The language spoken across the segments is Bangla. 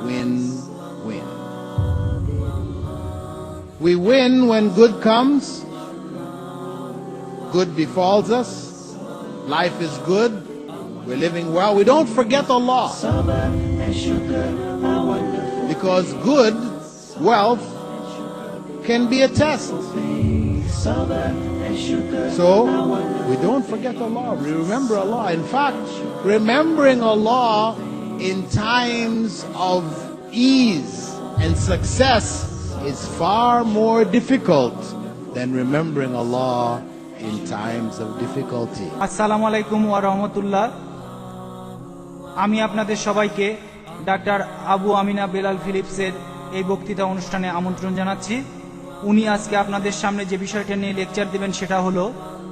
win-win. We win when good comes, good befalls us, life is good, we're living well. We don't forget Allah, because good wealth can be a test. So we don't forget Allah, we remember Allah. In fact, remembering Allah in times of ease and success is far more difficult than remembering Allah in times of difficulty. আসসালামু আলাইকুম ওয়া রাহমাতুল্লাহ। আমি আপনাদের সবাইকে ডাক্তার আবু আমিনা বেলাল ফিলিপসের এই বক্তৃতা অনুষ্ঠানে আমন্ত্রণ জানাচ্ছি। উনি আজকে আপনাদের সামনে যে বিষয়টা নিয়ে লেকচার দিবেন সেটা হলো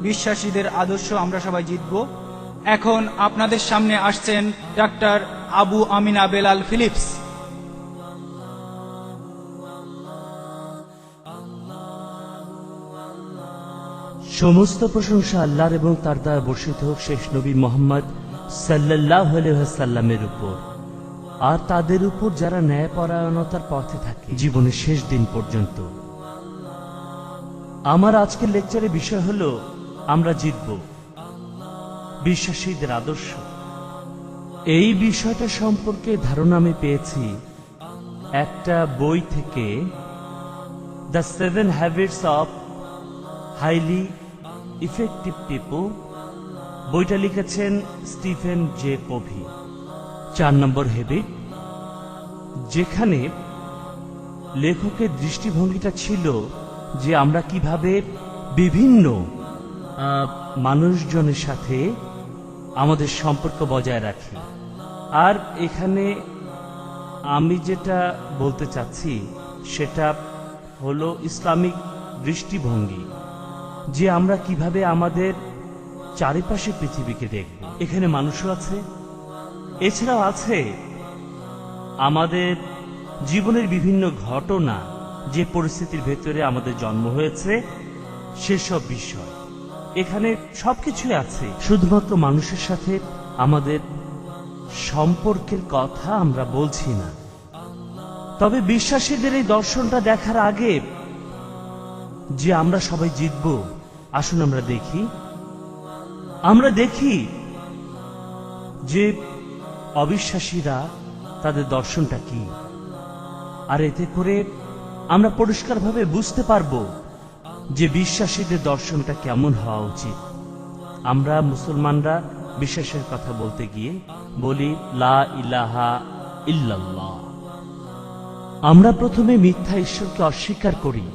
বিশ্বাসীদের আদর্শ আমরা সবাই জিতব। এখন আপনাদের সামনে আসছেন doctor Abu Ameenah Bilal Philips. সমস্ত প্রশংসা আল্লাহর এবং তার দ্বারা বর্ষিত হোক শেষ নবী মুহাম্মদ সাল্লাল্লাহু আলাইহি ওয়াসাল্লামের উপর আর তাদের উপর যারা ন্যায়পরায়ণতার পথে থাকে জীবনের শেষ দিন পর্যন্ত। আমার আজকের লেকচারের বিষয় হলো আমরা জিতব, বিশ্বাসীদের আদর্শ। এই বিষয়টা সম্পর্কে ধারণা আমি পেয়েছি একটা বই থেকে, the 7 habits of highly effective people. বইটা লিখেছেন স্টিফেন জে কোভি। 4 নম্বর হ্যাবিট, যেখানে লেখকের দৃষ্টিভঙ্গিটা ছিল যে আমরা কিভাবে বিভিন্ন মানুষজনের সাথে আমাদের সম্পর্ক বজায় রাখি। আর এখানে আমি যেটা বলতে চাচ্ছি সেটা হলো ইসলামিক দৃষ্টিভঙ্গি, যে আমরা কিভাবে আমাদের চারিপাশে পৃথিবীকে দেখব। এখানে মানুষও আছে, এছাড়াও আছে আমাদের জীবনের বিভিন্ন ঘটনা, যে পরিস্থিতির ভেতরে আমাদের জন্ম হয়েছে সেসব বিষয়। এখানে সবকিছুই আছে, শুধুমাত্র মানুষের সাথে আমাদের সম্পর্কের কথা আমরা বলছি না। তবে বিশ্বাসীদের এই দর্শনটা দেখার আগে যে আমরা সবাই জিতব, আসুন আমরা দেখি যে অবিশ্বাসীরা তাদের দর্শনটা কি। আর এতে করে আমরা পরিষ্কারভাবে বুঝতে পারবো যে বিশ্বাসীদের দর্শনটা কেমন হওয়া উচিত। আমরা মুসলমানরা বিশ্বাসের কথা বলতে গিয়ে বলি লা ইলাহা ইল্লাল্লাহ। আমরা প্রথমে মিথ্যা ঈশ্বরকে অস্বীকার করি,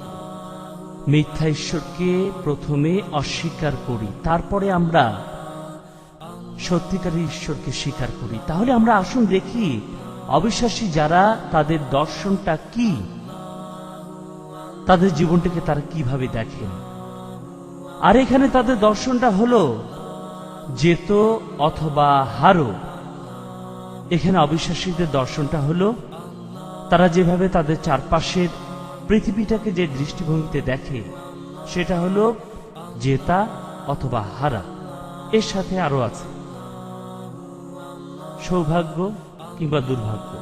মিথ্যা ঈশ্বরকে প্রথমে অস্বীকার করি, তারপরে আমরা সত্যিকারের ঈশ্বরকে স্বীকার করি। তাহলে আমরা আসুন দেখি অবিশ্বাসী যারা, তাদের দর্শনটা কি, তাদের জীবনটাকে তারা কিভাবে দেখেন। আর এখানে তাদের দর্শনটা হলো যেত অথবা হারো। এখানে অবিশ্বাসীদের দর্শনটা হলো তারা যেভাবে তাদের চারপাশের পৃথিবীটাকে যে দৃষ্টিভঙ্গিতে দেখে সেটা হলো জেতা অথবা হারা। এর সাথে আরো আছে সৌভাগ্য কিংবা দুর্ভাগ্য।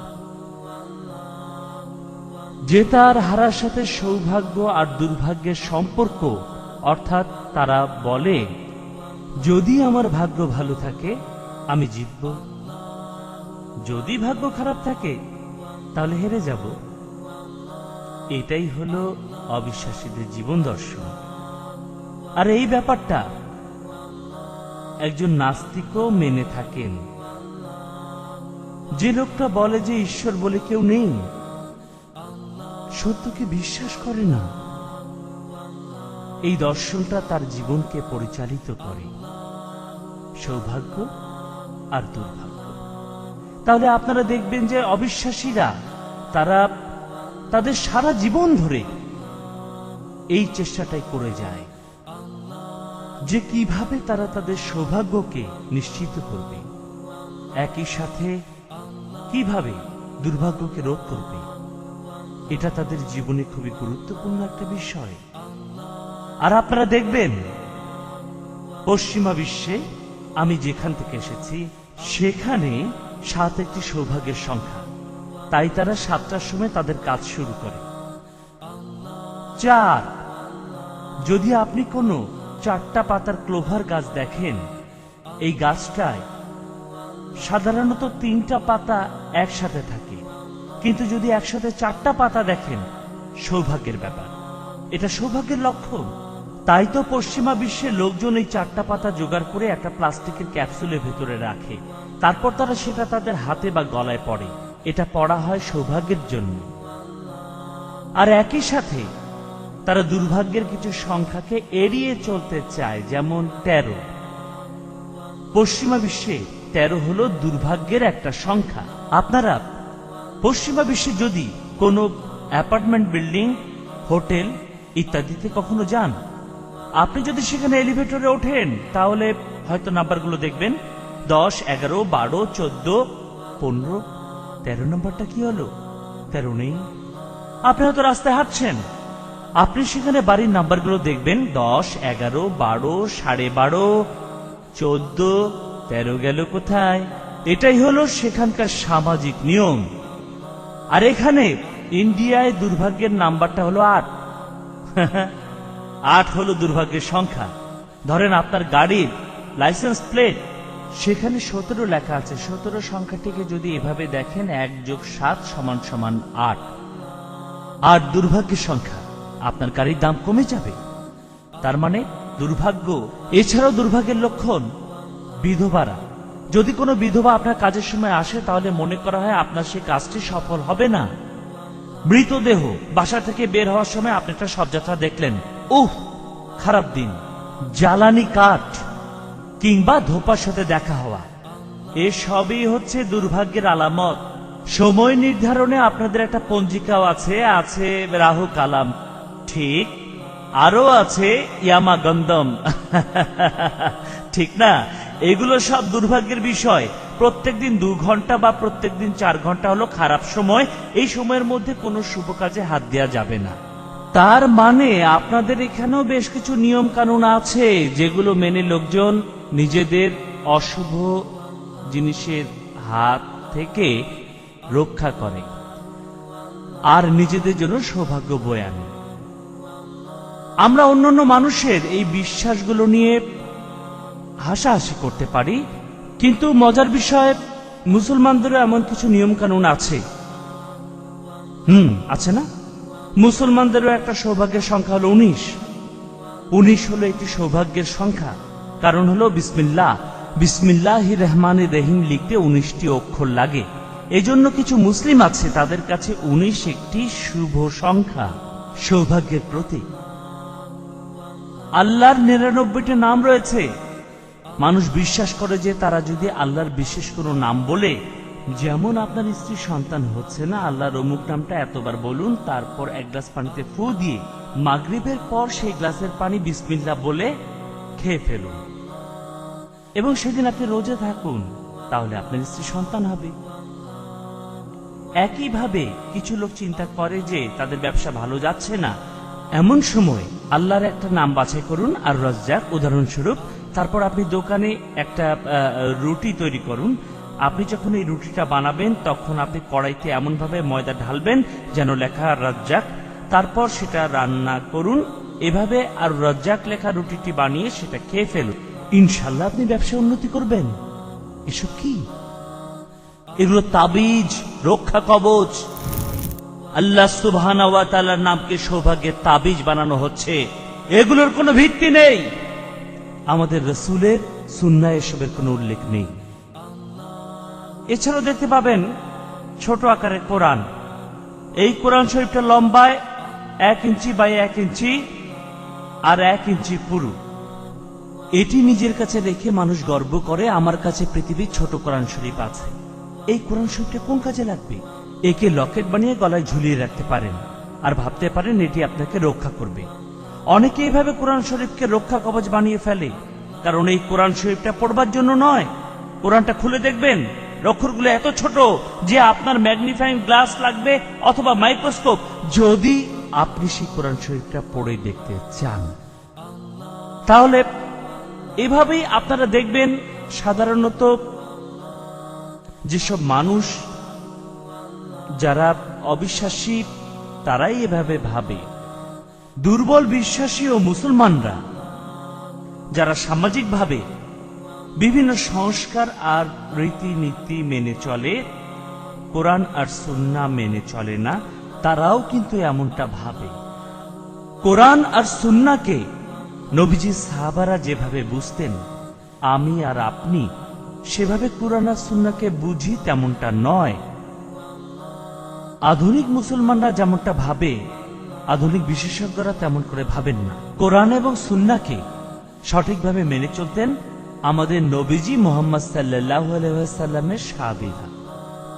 জেতা আর হারার সাথে সৌভাগ্য আর দুর্ভাগ্যের সম্পর্ক, অর্থাৎ তারা বলে যদি আমার ভাগ্য ভালো থাকে আমি জিতব, যদি ভাগ্য খারাপ থাকে তাহলে হেরে যাব। এটাই হলো অবিশ্বাসীদের জীবন দর্শন। আর এই ব্যাপারটা একজন নাস্তিকও মেনে থাকেন। যে লোকটা বলে যে ঈশ্বর বলে কেউ নেই, সত্যকে বিশ্বাস করে না, এই দর্শনটা তার জীবনকে পরিচালিত করে সৌভাগ্য আর দুর্ভাগ্য। তাহলে আপনারা দেখবেন যে অবিশ্বাসীরা তারা তাদের সারা জীবন ধরে এই চেষ্টাটাই করে যায় যে কিভাবে তারা তাদের সৌভাগ্যকে নিশ্চিত করবে, একই সাথে কিভাবে দুর্ভাগ্যকে রোধ করবে। এটা তাদের জীবনে খুবই গুরুত্বপূর্ণ একটা বিষয়। আর আপনারা দেখবেন পশ্চিমা বিশ্বে, আমি যেখান থেকে এসেছি সেখানে 7 একটি সৌভাগ্যের সংখ্যা। তাই তারা 7টার সময় তাদের কাজ শুরু করে। 4, যদি আপনি কোনো 4টা পাতার ক্লোভার গাছ দেখেন, এই গাছটায় সাধারণত 3টা পাতা একসাথে থাকে, কিন্তু যদি একসাথে 4টা পাতা দেখেন, সৌভাগ্যের ব্যাপার, এটা সৌভাগ্যের লক্ষণ। তাই তো পশ্চিমা বিশ্বের লোকজন এই 4টা পাতা জোগাড় করে একটা প্লাস্টিকের ক্যাপসুলের ভেতরে রাখে, তারপর তারা সেটা তাদের হাতে বা গলায় পরে। এটা পড়া হয় সৌভাগ্যের জন্য। আর একই সাথে তারা দুর্ভাগ্যের কিছু সংখ্যাকে এড়িয়ে চলতে চায়, যেমন 13। পশ্চিমা বিশ্বে 13 হলো দুর্ভাগ্যের একটা সংখ্যা। আপনারা পশ্চিমা বিশ্বে যদি কোনো অ্যাপার্টমেন্ট বিল্ডিং, হোটেল ইত্যাদিতে কখনো যান, আপনি যদি সেখানে এলিভেটরে ওঠেন, তাহলে হয়তো নাম্বারগুলো দেখবেন 10, 11, 12, 14, 15, 13 নম্বরটা কি হলো? 13 নেই। আপনি হয়তো রাস্তায় হাঁটছেন, আপনি সেখানে বাড়ির নাম্বারগুলো দেখবেন 10, 11, 12, 12.5, 14, 13 গেল কোথায়? এটাই হলো সেখানকার সামাজিক নিয়ম। আর এখানে ইন্ডিয়ায় দুর্ভাগ্যের নাম্বারটা হলো 8। 8 হলো দুর্ভাগ্যের সংখ্যা। ধরেন আপনার গাড়ির লাইসেন্স প্লেট, সেখানে 17 লেখা আছে। 17 সংখ্যাটিকে যদি এভাবে দেখেন, 1 + 7 = 8। 8 দুর্ভাগ্যের সংখ্যা, আপনার গাড়ির দাম কমে যাবে। তার মানে দুর্ভাগ্য। এছাড়াও দুর্ভাগ্যের লক্ষণ বিধবারা। যদি কোনো বিধবা আপনার কাজের সময় আসে, তাহলে মনে করা হয় আপনার সেই কাজটি সফল হবে না। মৃতদেহ, বাসা থেকে বের হওয়ার সময় আপনি একটা শবযাত্রা দেখলেন, খারাপ দিন। জ্বালানি কাঠ কিংবা ধোপার সাথে দেখা হওয়া, এসবই হচ্ছে দুর্ভাগ্যের আলামত। সময় নির্ধারণে আপনাদের একটা পঞ্জিকাও আছে, আছে রাহু কালাম, ঠিক, আরো আছে ইয়ামাগন্ধম। ঠিক না? এগুলো সব দুর্ভাগ্যের বিষয়। প্রত্যেকদিন 2 ঘন্টা বা প্রত্যেকদিন 4 ঘন্টা হলো খারাপ সময়। এই সময়ের মধ্যে কোনো শুভ কাজে হাত দেওয়া যাবে না। তার মানে আপনাদের এখানেও বেশ কিছু নিয়ম কানুন আছে, যেগুলো মেনে লোকজন নিজেদের অশুভ জিনিসের হাত থেকে রক্ষা করে আর নিজেদের জন্য সৌভাগ্য বয়ে আনে। আমরা অন্যান্য মানুষের এই বিশ্বাসগুলো নিয়ে হাসাহাসি করতে পারি, কিন্তু মজার বিষয়, মুসলমানদেরও এমন কিছু নিয়ম কানুন আছে। আছে না? মুসলমানদেরও একটা সৌভাগ্যের সংখ্যা হলো 19। 19 হলো একটি সৌভাগ্যের সংখ্যা। কারণ হলো বিসমিল্লাহ, বিসমিল্লাহির রহমানির রহিম লিখতে 19টি অক্ষর লাগে। এজন্য কিছু মুসলিম আছে, তাদের কাছে 19 একটি শুভ সংখ্যা, সৌভাগ্যের প্রতীক। আল্লাহর 99টি নাম রয়েছে। মানুষ বিশ্বাস করে যে তারা যদি আল্লাহর বিশেষ কোনো নাম বলে, যেমন আপনার স্ত্রীর সন্তান হচ্ছে না, আল্লাহর অমুক নামটা এতবার বলুন, তারপর 1 গ্লাস পানিতে ফু দিয়ে মাগরিবের পর সেই গ্লাসের পানি বিসমিল্লাহ বলে খেয়ে ফেলুন, এবং সেদিন আপনি রোজা থাকুন, তাহলে আপনার স্ত্রী সন্তান হবে। একইভাবে কিছু লোক চিন্তা করে যে তাদের ব্যবসা ভালো যাচ্ছে না, এমন সময় আল্লাহর একটা নাম বাছাই করুন, আর রাজ্জাক উদাহরণস্বরূপ। তারপর আপনি দোকানে একটা রুটি তৈরি করুন। আপনি যখন এই রুটিটা বানাবেন, তখন আপনি কড়াইতে এমন ভাবে ময়দা ঢালবেন যেন লেখা রাজ্জাক। তারপর সেটা রান্না করুন এভাবে, আর রাজ্জাক লেখা রুটিটি বানিয়ে সেটা খেয়ে ফেলুন। ইনশাল্লাহ আপনি ব্যবসা উন্নতি করবেন। এসব কি? এগুলো তাবিজ, রক্ষা কবচ। আল্লাহ সুবহানাহু ওয়া তাআলার নামকে সৌভাগ্যের তাবিজ বানানো হচ্ছে। এগুলোর কোনো ভিত্তি নেই। আমাদের রাসূলের সুন্নাহ এসবের কোনো উল্লেখ নেই। এছাড়াও দেখতে পাবেন ছোট আকারের কোরআন। এই কোরআন শরীফটা লম্বায় 1 ইঞ্চি বাই 1 ইঞ্চি আর 1 ইঞ্চি পুরু। এটি নিজের কাছে রেখে মানুষ গর্ব করে, আমার কাছে পৃথিবীর ছোট কোরআন শরীফ আছে। এই কোরআন শরীফটা কোন কাজে লাগবে? একে লকেট বানিয়ে গলায় ঝুলিয়ে রাখতে পারেন আর ভাবতে পারেন এটি আপনাকে রক্ষা করবে। অনেকে এইভাবে কোরআন শরীফকে রক্ষা কবচ বানিয়ে ফেলে, কারণ এই কোরআন শরীফটা পড়বার জন্য নয়। কোরআনটা খুলে দেখবেন, অক্ষরগুলো এত ছোট যে আপনার ম্যাগনিফাইং গ্লাস লাগবে অথবা মাইক্রোস্কোপ, যদি আপনি সেই কোরআন শরীফটা পড়ে দেখতে চান। তাহলে এভাবেই আপনারা দেখবেন সাধারণত যেসব মানুষ যারা অবিশ্বাসী তারাই এভাবে ভাবে। দুর্বল বিশ্বাসী ও মুসলমানরা যারা সামাজিকভাবে বিভিন্ন সংস্কার আর রীতিনীতি মেনে চলে, কোরআন আর সুন্নাহ মেনে চলে না, তারাও কিন্তু এমনটা ভাবে। কোরআন আর সুন্নাহকে নবীজি সাহাবারা যেভাবে বুঝতেন, আমি আর আপনি সেভাবে কোরআন আর সুন্নাহকে বুঝি তেমনটা নয়। আধুনিক মুসলমানরা যেমনটা ভাবে, আধুনিক বিশেষজ্ঞরা তেমন করে ভাবেন না। কোরআন এবং সুন্নাহকে সঠিকভাবে মেনে চলতেন আমাদের নবীজি মুহাম্মদ সাল্লাল্লাহু আলাইহি ওয়াসাল্লামের সাহাবীরা,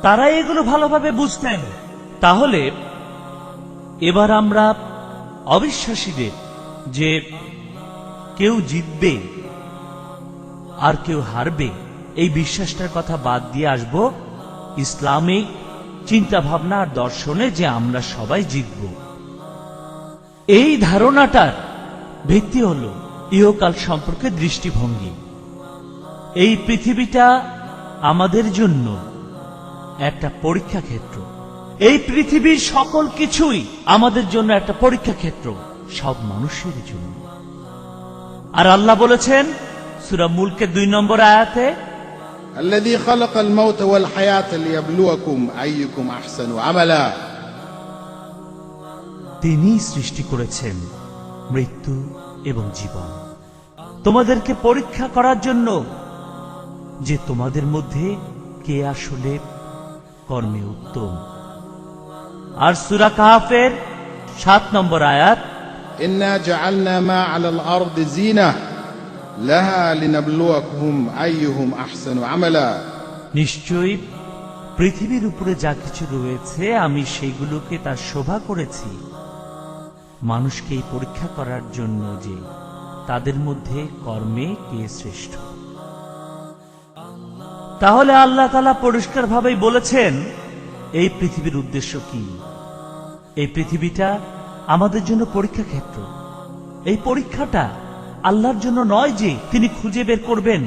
তারা এগুলো ভালোভাবে বুঝতেন। তাহলে এবার আমরা অবিশ্বাসীদের যে কেউ জিতবে আর কেউ হারবে এই বিশ্বাসটার কথা বাদ দিয়ে আসব ইসলামিক চিন্তা ভাবনা আর দর্শনে যে আমরা সবাই জিতব। এই ধারণাটার ভিত্তি হল ইহকাল সম্পর্কে দৃষ্টিভঙ্গি। এই পৃথিবীটা আমাদের জন্য একটা পরীক্ষা ক্ষেত্র। এই পৃথিবীর সকল কিছুই আমাদের জন্য একটা পরীক্ষা ক্ষেত্র, সব মানুষের জন্য। আর আল্লাহ বলেছেন সূরা মুলকের 2 নম্বর আয়াতে, الذي خلق الموت والحياة ليبلوكم أيكم أحسن عملا। তিনি সৃষ্টি করেছেন মৃত্যু এবং জীবন তোমাদেরকে পরীক্ষা করার জন্য যে তোমাদের মধ্যে কে আসলে কর্মে উত্তম। আর সূরা কাহফের 7 নম্বর আয়াত, إنا جعلنا ما على الأرض زينة لها لنبلوكم أيهم أحسن عملا। নিশ্চয়ই পৃথিবীর উপরে যা কিছু রয়েছে আমি সেইগুলোকে তার শোভা করেছি মানুষকে এই পরীক্ষা করার জন্য যে তাদের মধ্যে কর্মে কে শ্রেষ্ঠ। তাহলে আল্লাহ তাআলা পরিষ্কারভাবেই বলেছেন এই পৃথিবীর উদ্দেশ্য কি। এই পৃথিবীটা আমাদের জন্য পরীক্ষা ক্ষেত্র। এই পরীক্ষাটা আল্লাহর জন্য নয় যে তিনি খুঁজে বের করবেন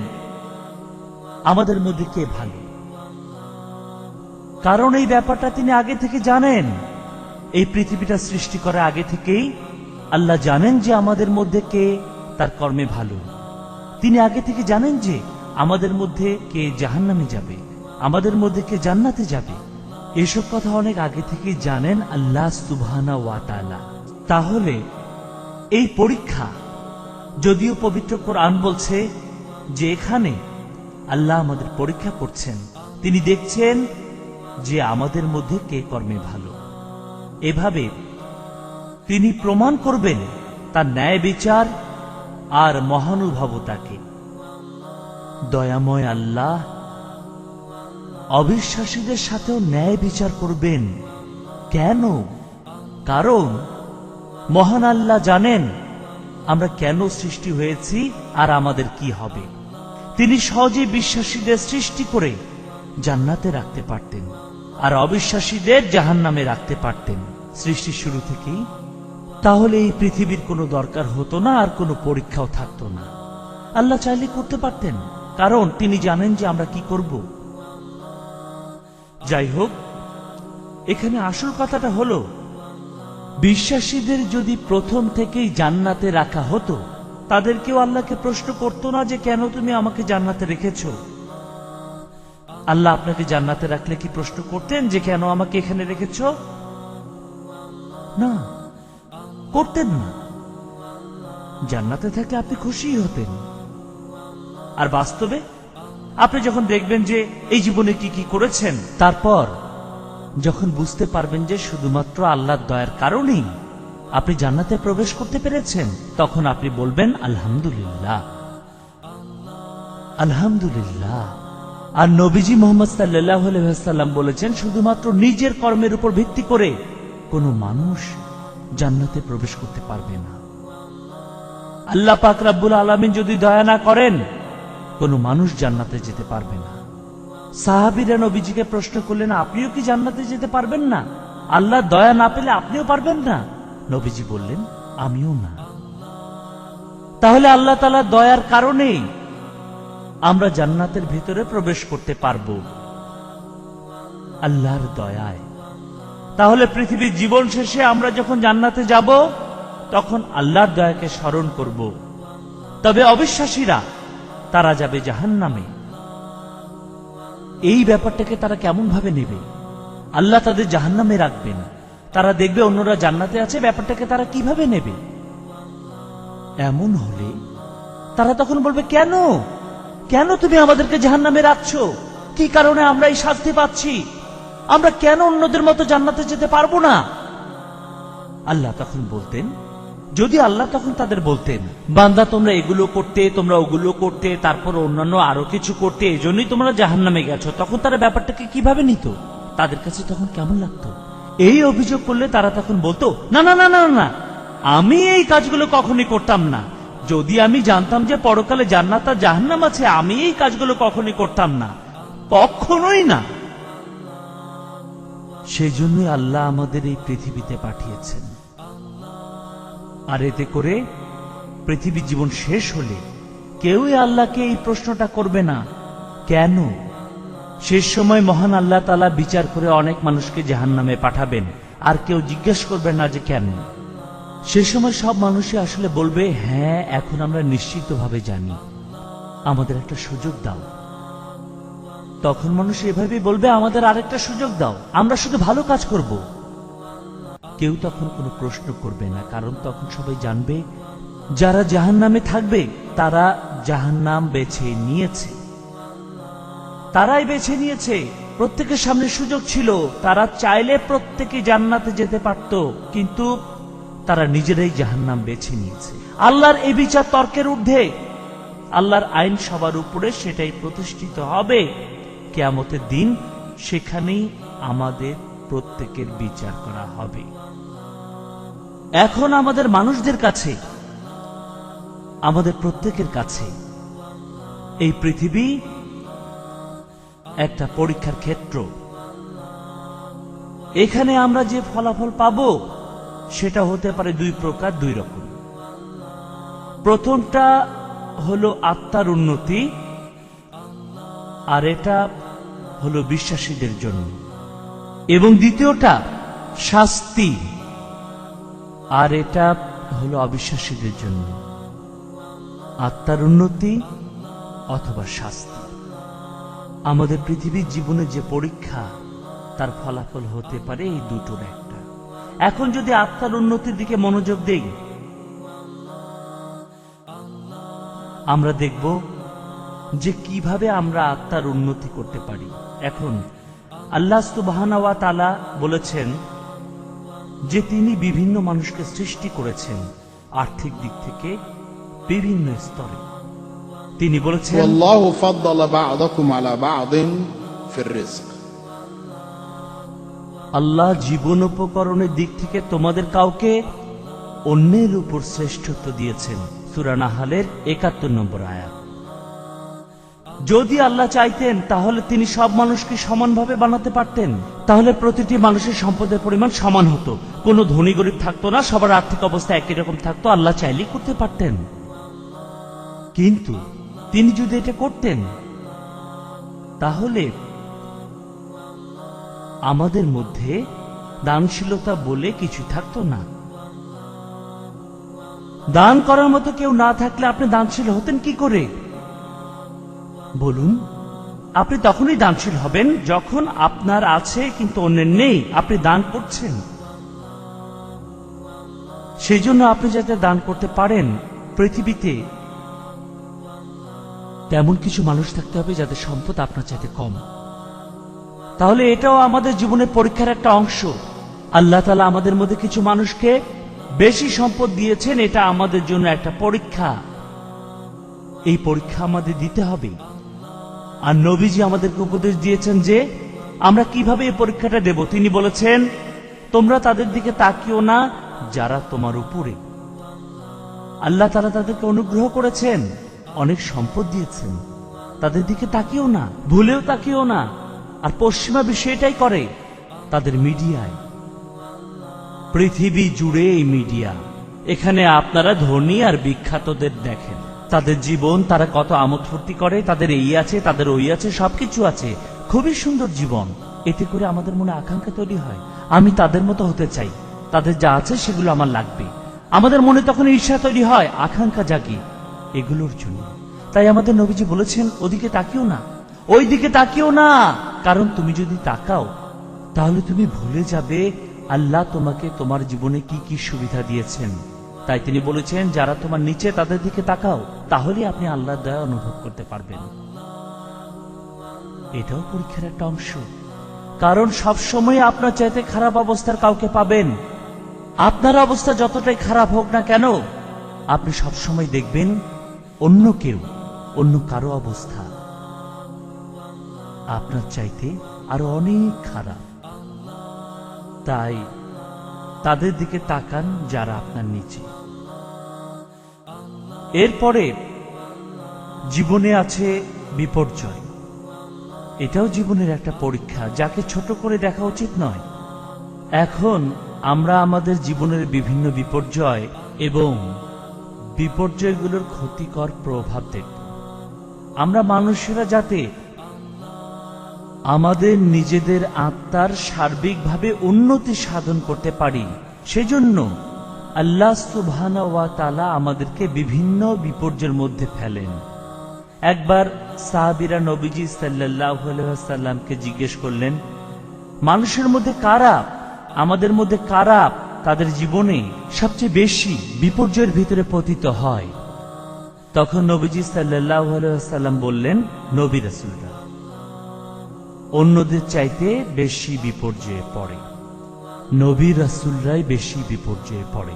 আমাদের মধ্যে কে ভালো, কারণ এই ব্যাপারটা তিনি আগে থেকে জানেন। এই পৃথিবীটা সৃষ্টি করার আগে থেকেই আল্লাহ জানেন যে আমাদের মধ্যে কে তার কর্মে ভালো। তিনি আগে থেকে জানেন যে আমাদের মধ্যে কে জাহান্নামে যাবে, আমাদের মধ্যে কে জান্নাতে যাবে। এসব কথা অনেক আগে থেকেই জানেন আল্লাহ সুবহানাহু ওয়া তাআলা। তাহলে এই পরীক্ষা, যদিও পবিত্র কোরআন বলছে যে এখানে আল্লাহ আমাদের পরীক্ষা করছেন, তিনি দেখছেন যে আমাদের মধ্যে কে কর্মে ভালো। এভাবে তিনি প্রমাণ করবেন তার ন্যায় বিচার আর মহানুভবতাকে। দয়াময় আল্লাহ অবিশ্বাসীদের সাথেও ন্যায় বিচার করবেন। কেন? কারণ মহান আল্লাহ জানেন আমরা কেন সৃষ্টি হয়েছি আর আমাদের কি হবে। তিনি সহজে বিশ্বাসীদের সৃষ্টি করে জান্নাতে রাখতে পারতেন আর অবিশ্বাসীদের জাহান্নামে রাখতে পারতেন সৃষ্টির শুরু থেকেই। তাহলে এই পৃথিবীর কোনো দরকার হতো না আর কোনো পরীক্ষাও থাকতো না। আল্লাহ চাইলে করতে পারতেন, কারণ তিনি জানেন যে আমরা কি করব। যাই হোক, এখানে আসল কথাটা হলো বিশ্বাসীদের যদি প্রথম থেকেই জান্নাতে রাখা হতো, তাদের কেউ আল্লাহকে প্রশ্ন করতো না যে কেন তুমি আমাকে জান্নাতে রেখেছো। আল্লাহ আপনাকে জান্নাতে রাখলে কি প্রশ্ন করতেন যে কেন আমাকে এখানে রেখেছো? না, করতেন না। জান্নাতে থাকলে আপনি খুশি হতেন। আর বাস্তবে আপনি যখন দেখবেন যে এই জীবনে কি কি করেছেন, তারপর যখন বুঝতে পারবেন যে শুধুমাত্র আল্লাহর দয়ার কারণেই আপনি জান্নাতে প্রবেশ করতে পেরেছেন, তখন আপনি বলবেন আলহামদুলিল্লাহ, আলহামদুলিল্লাহ। আর নবীজি মুহাম্মদ সাল্লাল্লাহু আলাইহি ওয়াসাল্লাম বলেছেন শুধুমাত্র নিজের কর্মের উপর ভিত্তি করে কোনো মানুষ জান্নাতে প্রবেশ করতে পারবে না। আল্লাহ পাক রব্বুল আলামিন যদি দয়া না করেন, কোনো মানুষ জান্নাতে যেতে পারবে না। সাহাবীরা নবীজিকে প্রশ্ন করলেন, আপনিও কি জান্নাতে যেতে পারবেন না? আল্লাহ দয়া না পেলে আপনিও পারবেন না? নবীজি বললেন, আমিও না। তাহলে আল্লাহ তাআলা দয়ার কারণেই আমরা জান্নাতের ভিতরে প্রবেশ করতে পারব, আল্লাহর দয়ায়। তাহলে পৃথিবীর জীবন শেষে আমরা যখন জান্নাতে যাব তখন আল্লাহর দয়াকে স্মরণ করব। তবে অবিশ্বাসীরা তারা যাবে জাহান্নামে। এই ব্যাপারটাকে তারা কেমন ভাবে নেবে? আল্লাহ তাদের জাহান্নামে রাখবেন, তারা দেখবে অন্যরা জান্নাতে আছে, ব্যাপারটাকে তারা কিভাবে নেবে? এমন হলে তারা তখন বলবে, কেন কেন তুমি আমাদেরকে জাহান্নামে রাখছো? কি কারণে আমরা এই শাস্তি পাচ্ছি? আমরা কেন অন্যদের মতো জান্নাতে যেতে পারবো না? আল্লাহ তখন বলতেন, যদি আল্লাহ তখন তাদের বলতেন, বান্দা তোমরা এগুলো করতে, তোমরা ওগুলো করতে, তারপর অন্যান্য আরো কিছু করতে, এজন্যই তোমরা জাহান্নামে গেছো, তখন তারা ব্যাপারটাকে কিভাবে নিত? তাদের কাছে তখন কেমন লাগতো? এই অভিযোগ করলে তারা তখন বলতো, না না না না না, আমি এই কাজগুলো কখনই করতাম না। যদি আমি জানতাম যে পরকালে জান্নাত আর জাহান্নাম আছে, আমি এই কাজগুলো কখনই করতাম না, কখনোই না। সেজন্যই আল্লাহ আমাদের এই পৃথিবীতে পাঠিয়েছেন। আর এতে করে পৃথিবীর জীবন শেষ হলে কেউই আল্লাহকে এই প্রশ্নটা করবে না, কেন? শেষ সময় মহান আল্লাহ তাআলা বিচার করে অনেক মানুষকে জাহান্নামে পাঠাবেন, আর কেউ জিজ্ঞেস করবে না যে কেন। সে সময় সব মানুষই আসলে বলবে, হ্যাঁ, এখন আমরা নিশ্চিতভাবে জানি, আমাদের একটা সুযোগ দাও। তখন মানুষ এভাবেই বলবে, আমাদের আরেকটা সুযোগ দাও, আমরা শুধু ভালো কাজ করব। কেউ তখন কোনো প্রশ্ন করবে না, কারণ তখন সবাই জানবে যারা জাহান্নামে থাকবে তারা জাহান্নাম বেছে নিয়েছে, তারাই বেছে নিয়েছে। প্রত্যেকের সামনে সুযোগ ছিল, তারা চাইলে প্রত্যেকে জান্নাতে যেতে পারত, কিন্তু তারা নিজেরাই জাহান্নাম বেছে নিয়েছে। আল্লাহর এই বিচার তর্কের ঊর্ধ্বে, আল্লাহর আইন সবার উপরে, সেটাই প্রতিষ্ঠিত হবে কিয়ামতের দিন। সেখানেই আমাদের প্রত্যেকের বিচার করা হবে। এখন আমাদের মানুষদের কাছে, আমাদের প্রত্যেকের কাছে এই পৃথিবী একটা পরীক্ষার ক্ষেত্র। এখানে আমরা যে ফলাফল পাব সেটা হতে পারে দুই প্রকার, দুই রকম। প্রথমটা হলো আত্মার উন্নতি, আর এটা হলো বিশ্বাসীদের জন্য। এবং দ্বিতীয়টা শাস্তি, আর এটা হলো অবিশ্বাসীদের জন্য। আত্মার উন্নতি অথবা শাস্তি। আমাদের পৃথিবীর জীবনে যে পরীক্ষা, তার ফলাফল হতে পারে এই দুটোর একটা। এখন যদি আত্মার উন্নতির দিকে মনোযোগ দেই, আমরা দেখব যে কিভাবে আমরা আত্মার উন্নতি করতে পারি। এখন আল্লাহ সুবহানাহু ওয়া তাআলা বলেছেন যে তিনি বিভিন্ন মানুষকে সৃষ্টি করেছেন আর্থিক দিক থেকে বিভিন্ন স্তরে। তিনি বলেছেন, والله فضل بعضكم على بعض في الرزق। আল্লাহ জীবন উপকরণের দিক থেকে তোমাদের কাউকে অন্যের উপর শ্রেষ্ঠত্ব দিয়েছেন। সূরা নাহলের ৭১ নম্বর আয়াত। যদি আল্লাহ চাইতেন তাহলে তিনি সব মানুষকে সমানভাবে বানাতে পারতেন, তাহলে প্রতিটি মানুষের সম্পদের পরিমাণ সমান হতো, কোনো ধনী গরিব থাকতো না, সবার আর্থিক অবস্থা একই রকম থাকতো। আল্লাহ চাইলেই করতে পারতেন। কিন্তু তিনি যদি এটা করতেন তাহলে আমাদের মধ্যে দানশীলতা বলে কিছু থাকতো না। দান করার মতো কেউ না থাকলে আপনি দানশীল হতেন কি করে? বলুন, আপনি তখনই দানশীল হবেন যখন আপনার আছে কিন্তু অন্যের নেই, আপনি দান করছেন। সেই জন্য আপনি যাতে দান করতে পারেন, পৃথিবীতে তেমন কিছু মানুষ থাকতে হবে যাদের সম্পদ আপনার চাইতে কম। তাহলে এটাও আমাদের জীবনের পরীক্ষার একটা অংশ। আল্লাহ তাআলা আমাদের মধ্যে কিছু মানুষকে বেশি সম্পদ দিয়েছেন, এটা আমাদের জন্য একটা পরীক্ষা। এই পরীক্ষা আমাদের দিতে হবে। আর নবীজি আমাদেরকে উপদেশ দিয়েছেন যে আমরা কিভাবে এই পরীক্ষাটা দেব। তিনি বলেছেন, তোমরা তাদের দিকে তাকিও না যারা তোমার উপরে। আল্লাহ তাআলা তাদেরকে অনুগ্রহ করেছেন, অনেক সম্পদ দিয়েছেন, তাদের দিকে তাকিও না, ভুলেও তাকিও না। আর পশ্চিমা বিশ্ব এটাই করে, তাদের মিডিয়ায়, পৃথিবী জুড়ে এই মিডিয়া। এখানে আপনারা ধনী আর বিখ্যাতদের দেখেন, তাদের জীবন, তারা কত আমোদ ফুর্তি করে, তাদের এই আছে, তাদের ওই আছে, সবকিছু আছে, খুবই সুন্দর জীবন। এতে করে আমাদের মনে আকাঙ্ক্ষা তৈরি হয়, আমি তাদের মতো হতে চাই, তাদের যা আছে সেগুলো আমার লাগবে। আমাদের মনে তখন ঈর্ষা তৈরি হয়, আকাঙ্ক্ষা জাগে এগুলোর জন্য। তাই আমাদের নবীজি বলেছেন, ওদিকে তাকিও না, ওই দিকে তাকিও না, কারণ তুমি যদি তাকাও তাহলে তুমি ভুলে যাবে আল্লাহ তোমাকে তোমার জীবনে কি কি সুবিধা দিয়েছেন। তাই তিনি বলেছেন, যারা তোমার নিচে তাদের দিকে তাকাও, তাহলে আপনি আল্লাহর দয়া অনুভব করতে পারবেন। এটাও পরীক্ষার একটা অংশ, কারণ সবসময় আপনার চাইতে খারাপ অবস্থার কাউকে পাবেন। আপনার অবস্থা যতটাই খারাপ হোক না কেন, আপনি সবসময় দেখবেন অন্য কেউ, অন্য কারো অবস্থা আপনার চাইতে আরো অনেক খারাপ। তাই তাদের দিকে তাকান যারা আপনার নিচে। এরপরে জীবনে আছে বিপর্যয়। এটাও জীবনের একটা পরীক্ষা, যাকে ছোট করে দেখা উচিত নয়। এখন আমরা আমাদের জীবনের বিভিন্ন বিপর্যয় এবং বিপর্যয়গুলোর ক্ষতিকর প্রভাব দেখব। আমরা মানুষেরা যাতে আমাদের নিজেদের আত্মার সার্বিকভাবে উন্নতি সাধন করতে পারি, সেজন্য আল্লাহ সুবহানাহু ওয়া তাআলা আমাদেরকে বিভিন্ন বিপর্যয়ের মধ্যে ফেলেন। একবার সাহাবীরা নবীজি সাল্লাল্লাহু আলাইহি ওয়াসাল্লামকে জিজ্ঞেস করলেন, মানুষের মধ্যে কারা, আমাদের মধ্যে কারা তাদের জীবনে সবচেয়ে বেশি বিপর্যয়ের ভিতরে পতিত হয়? তখন নবীজি সাল্লাল্লাহু আলাইহি ওয়াসাল্লাম বললেন, নবী রাসূলরা অন্যদের চাইতে বেশি বিপর্যয়ে পড়ে। নবী রাসূলরাই বেশি বিপর্যয়ে পড়ে।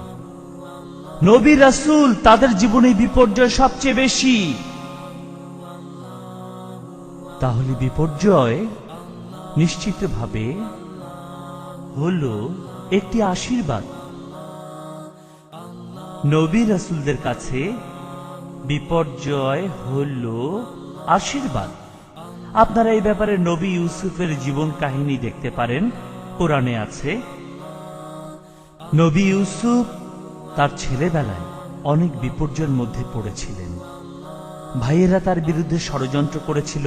নবী রাসূল তাদের জীবনে বিপর্যয় সবচেয়ে বেশি। তাহলে বিপর্যয় নিশ্চিতভাবে হলো একটি আশীর্বাদ। নবী রাসূলদের কাছে বিপর্যয় হলো আশীর্বাদ। আপনারা এই ব্যাপারে নবী ইউসুফের জীবন কাহিনী দেখতে পারেন, কোরআনে আছে। নবী ইউসুফ তার ছেলেবেলায় অনেক বিপর্যয়ের মধ্যে পড়েছিলেন। ভাইয়েরা তার বিরুদ্ধে ষড়যন্ত্র করেছিল,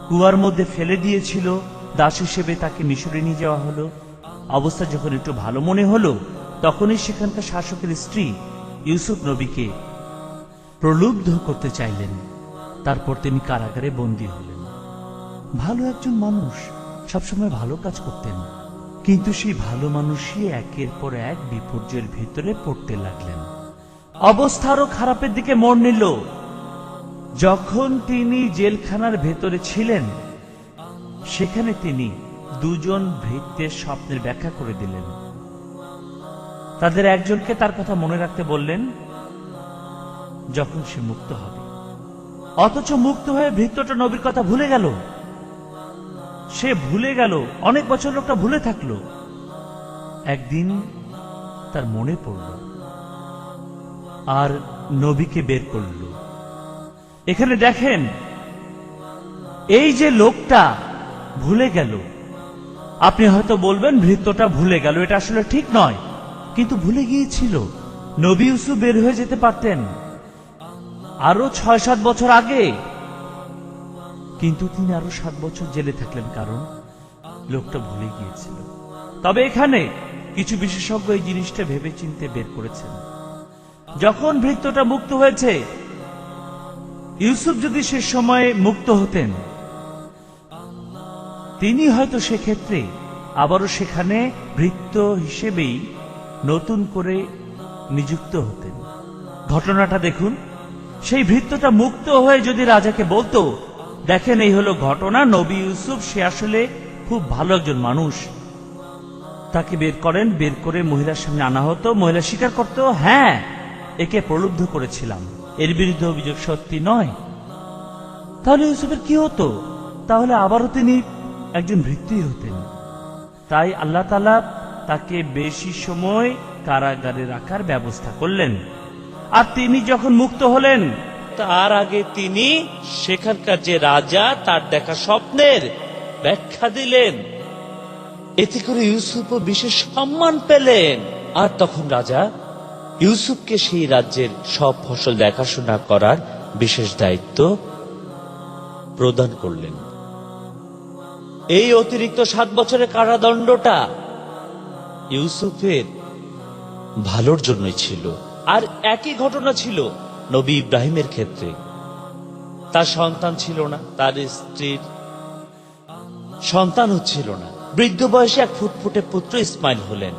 কুয়ার মধ্যে ফেলে দিয়েছিল, দাস হিসেবে তাকে মিশরে নিয়ে যাওয়া হলো। অবস্থা যখন একটু ভালো মনে হলো, তখনই সেখানকার শাসকের স্ত্রী ইউসুফ নবীকে প্রলুব্ধ করতে চাইলেন। তারপর তিনি কারাগারে বন্দী হলেন। ভালো একজন মানুষ, সবসময় ভালো কাজ করতেন, কিন্তু সেই ভালো মানুষই একের পর এক বিপর্যয়ের ভিতরে পড়তে লাগলেন। অবস্থা আরো খারাপের দিকে মোড় নিল। যখন তিনি জেলখানার ভেতরে ছিলেন, সেখানে তিনি দুজন ভৃত্যের স্বপ্নের ব্যাখ্যা করে দিলেন। তাদের একজনকে তার কথা মনে রাখতে বললেন যখন সে মুক্ত হবে। অথচ মুক্ত হয়ে ভৃত্যটা নবীর কথা ভুলে গেল। সে ভুলে গেল, অনেক বছর লোকটা ভুলে থাকলো। একদিন তার মনে পড়ল আর নবীকে বের করল। এখানে দেখেন, এই যে লোকটা ভুলে গেল, আপনি হয়তো বলবেন ভৃত্যটা ভুলে গেল, এটা আসলে ঠিক নয়, কিন্তু ভুলে গিয়েছিল। নবী ইউসুফ বের হয়ে যেতে পারতেন আরো ৬-৭ বছর আগে, কিন্তু তিনি আরো ৭ বছর জেলে থাকলেন, কারণ লোকটা ভুলে গিয়েছিল। তবে এখানে কিছু বিশেষজ্ঞ এই জিনিসটা ভেবে চিন্তে বের করেছেন। যখন ভৃত্যটা মুক্ত হয়েছে, ইউসুফ যদি সে সময়ে মুক্ত হতেন, তিনি হয়তো সেক্ষেত্রে আবারও সেখানে ভৃত্য হিসেবেই নতুন করে নিযুক্ত হতেন। ঘটনাটা দেখুন, সেই ভৃত্যটা মুক্ত হয়ে যদি রাজাকে বলতো, দেখেন এই হলো ঘটনা, নবী ইউসুফ সে আসলে খুব ভালো একজন মানুষ, তাকে বের করেন, বের করে মহিলার সামনে আনা হতো, মহিলা স্বীকার করতো, হ্যাঁ একে প্রলুব্ধ করেছিলাম, এর বিরুদ্ধে অভিযোগ সত্যি নয়, তাহলে ইউসুফের কি হতো? তাহলে আবারও তিনি একজন ভৃত্যই হতেন। তাই আল্লাহ তাআলা তাকে বেশি সময় কারাগারে রাখার ব্যবস্থা করলেন। আর তিনি যখন মুক্ত হলেন, তার আগে তিনি সেখানকার যে রাজা, তার দেখা স্বপ্নের ব্যাখ্যা দিলেন। এতে করে ইউসুফও বিশেষ সম্মান পেলেন। আর তখন রাজা ইউসুফকে সেই রাজ্যের সব ফসল দেখাশোনা করার বিশেষ দায়িত্ব প্রদান করলেন। এই অতিরিক্ত 7 বছরের কারাদণ্ডটা ইউসুফের ভালোর জন্যই ছিল। আর একই ঘটনা ছিল নবী ইব্রাহিমের ক্ষেত্রে। তার সন্তান ছিল না, তার স্ত্রীর সন্তান হচ্ছিল না। বৃদ্ধ বয়সে এক ফুটফুটে পুত্র ইসমাইল হলেন।